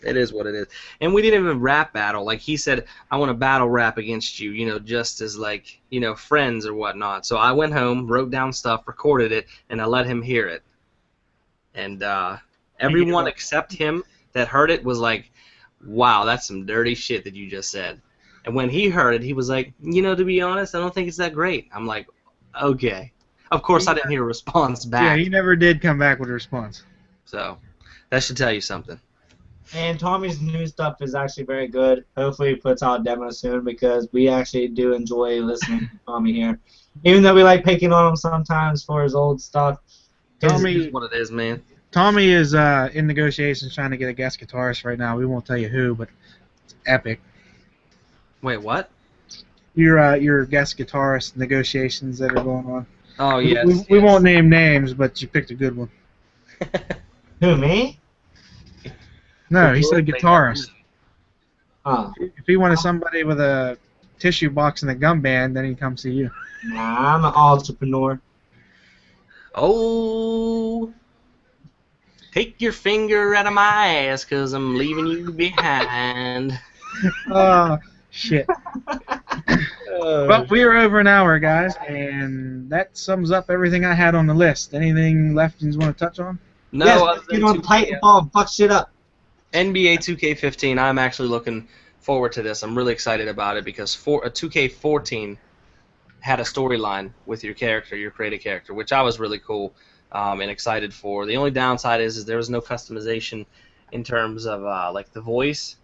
it is what it is. And we didn't even rap battle. Like, he said, I want to battle rap against you, you know, just as, like, you know, friends or whatnot. So I went home, wrote down stuff, recorded it, and I let him hear it. And everyone except him that heard it was like, wow, that's some dirty shit that you just said. And when he heard it, he was like, you know, to be honest, I don't think it's that great. I'm like, okay. Of course, I didn't hear a response back. yeah, he never did come back with a response. So that should tell you something. And Tommy's new stuff is actually very good. Hopefully he puts out a demo soon because we actually do enjoy listening to Tommy here. Even though we like picking on him sometimes for his old stuff. Tommy- It is what it is, man. Tommy is in negotiations trying to get a guest guitarist right now. We won't tell you who, but it's epic. Wait, what? Your guest guitarist negotiations that are going on. Oh, yes. We won't name names, but you picked a good one. Who, me? No, he said guitarist. Oh. If he wanted somebody with a tissue box and a gum band, then he'd come see you. Nah, I'm an entrepreneur. Oh, take your finger out of my ass, 'cause I'm leaving you behind. Oh, shit. Well, we are over an hour, guys, and that sums up everything I had on the list. Anything left you want to touch on? No, yes, other let's than get on 2K, Titanfall and fuck shit up. NBA 2K15, I'm actually looking forward to this. I'm really excited about it because 2K14 had a storyline with your character, your created character, which I was really cool and excited for. The only downside is there was no customization in terms of like the voice.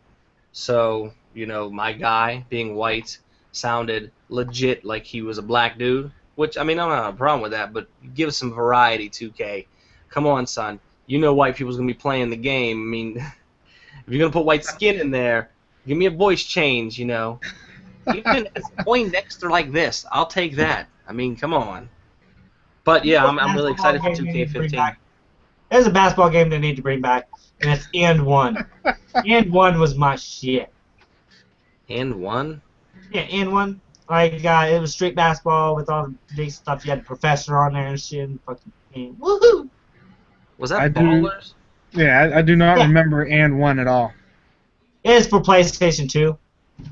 So, you know, my guy being white sounded legit like he was a black dude, which, I mean, I don't have a problem with that, but give us some variety, 2K. Come on, son. You know white people's going to be playing the game. I mean, if you're going to put white skin in there, give me a voice change, you know. Even if it's Poindexter like this, I'll take that. I mean, come on. But, yeah, I'm really excited for 2K15. There's a basketball game they need to bring back, and it's And One. And One was my shit. And one? Yeah, And One. Like, it was street basketball with all the big stuff. You had the professor on there and shit. And fucking, woohoo! Was that I do- Ballers? Yeah, I do not Yeah. remember and one at all. It is for PlayStation 2.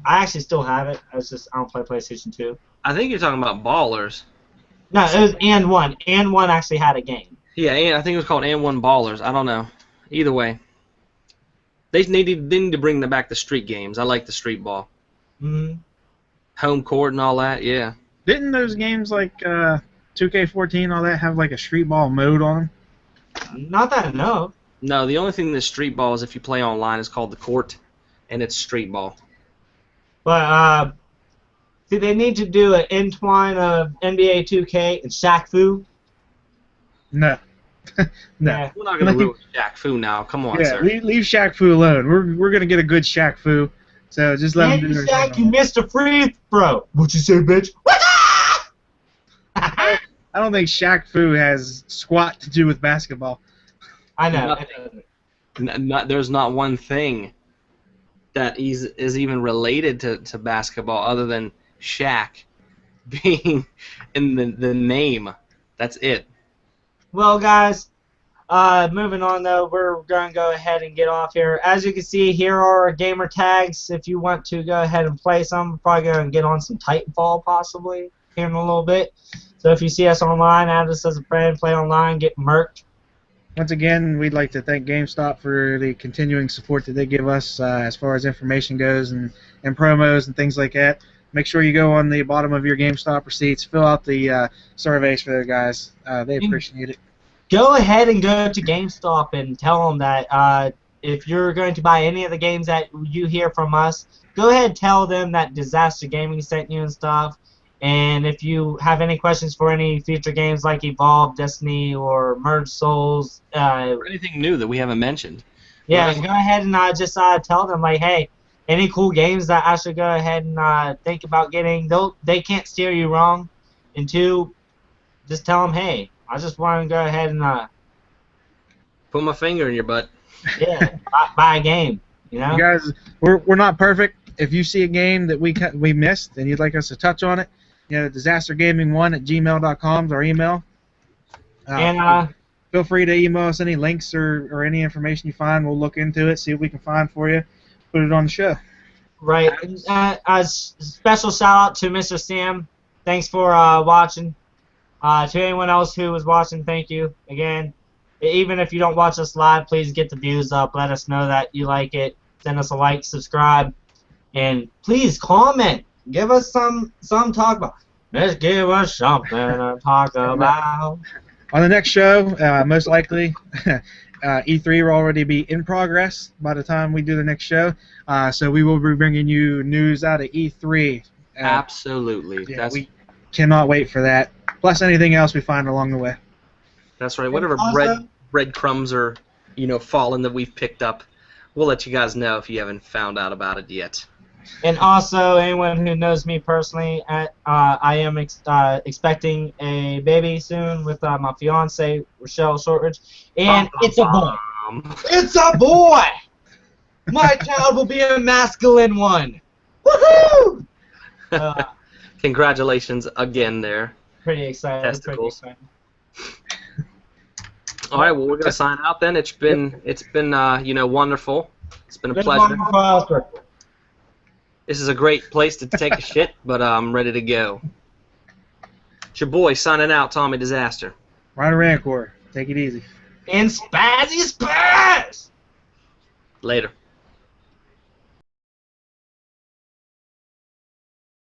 I actually still have it. I don't play PlayStation 2. I think you're talking about Ballers. No, it was And One. And One actually had a game. Yeah, and I think it was called And One Ballers. I don't know. Either way. They need to bring back the street games. I like the street ball. Mm-hmm. Home court and all that, yeah. Didn't those games like 2K14 all that have like a street ball mode on them? Not that I know of. No, the only thing that's street ball is if you play online is called the court, and it's street ball. But see, they need to do an entwine of NBA 2K and Shaq Fu. No. No. Yeah. We're not gonna ruin Shaq Fu now. Come on, Yeah, sir. leave Shaq Fu alone. We're gonna get a good Shaq Fu. So just let him do their Shaq, thing. you missed a free throw. What you say, bitch? I don't think Shaq Fu has squat to do with basketball. I know. Nothing. There's not one thing that is even related to basketball other than Shaq being in the name. That's it. Well, guys, moving on though, we're going to go ahead and get off here. As you can see, here are our gamer tags. If you want to go ahead and play some, we're probably going to get on some Titanfall possibly here in a little bit. So if you see us online, add us as a friend, play online, get murked. Once again, we'd like to thank GameStop for the continuing support that they give us as far as information goes and promos and things like that. Make sure you go on the bottom of your GameStop receipts, fill out the surveys for their guys. They appreciate it. Go ahead and go to GameStop and tell them that if you're going to buy any of the games that you hear from us, go ahead and tell them that Dizzaster Gaming sent you and stuff. And if you have any questions for any future games like Evolve, Destiny, or Merge Souls, Or anything new that we haven't mentioned. yeah, go ahead and just tell them, like, hey, any cool games that I should go ahead and think about getting. They can't steer you wrong. And two, just tell them, hey, I just want to go ahead and Put my finger in your butt. yeah, buy a game. You know? You guys, we're not perfect. If you see a game that we missed and you'd like us to touch on it, dizzastergaming1@gmail.com is our email. And feel free to email us any links or any information you find. We'll look into it, see what we can find for you, put it on the show. right, a special shout out to Mr. Sam. Thanks for watching. To anyone else who was watching, thank you again. Even if you don't watch us live, please get the views up. Let us know that you like it. Send us a like, subscribe, and please comment. Give us some talk about. Let's give us something to talk about. On the next show, most likely, E3 will already be in progress by the time we do the next show. So we will be bringing you news out of E3. Absolutely. Yeah, we cannot wait for that. Plus anything else we find along the way. That's right. Whatever breadcrumbs are, falling that we've picked up, we'll let you guys know if you haven't found out about it yet. And also, anyone who knows me personally, I am expecting a baby soon with my fiance Rochelle Shortridge, and it's a boy. It's a boy. My child will be a masculine one. Woohoo! Congratulations again, there. Pretty excited. Testicles. All right, well, we're gonna sign out then. It's been wonderful. It's been a pleasure. This is a great place to take a shit, but I'm ready to go. It's your boy signing out, Tommy Dizzaster. Ryder Rancor. Take it easy. And Spazzy Spaz! Later.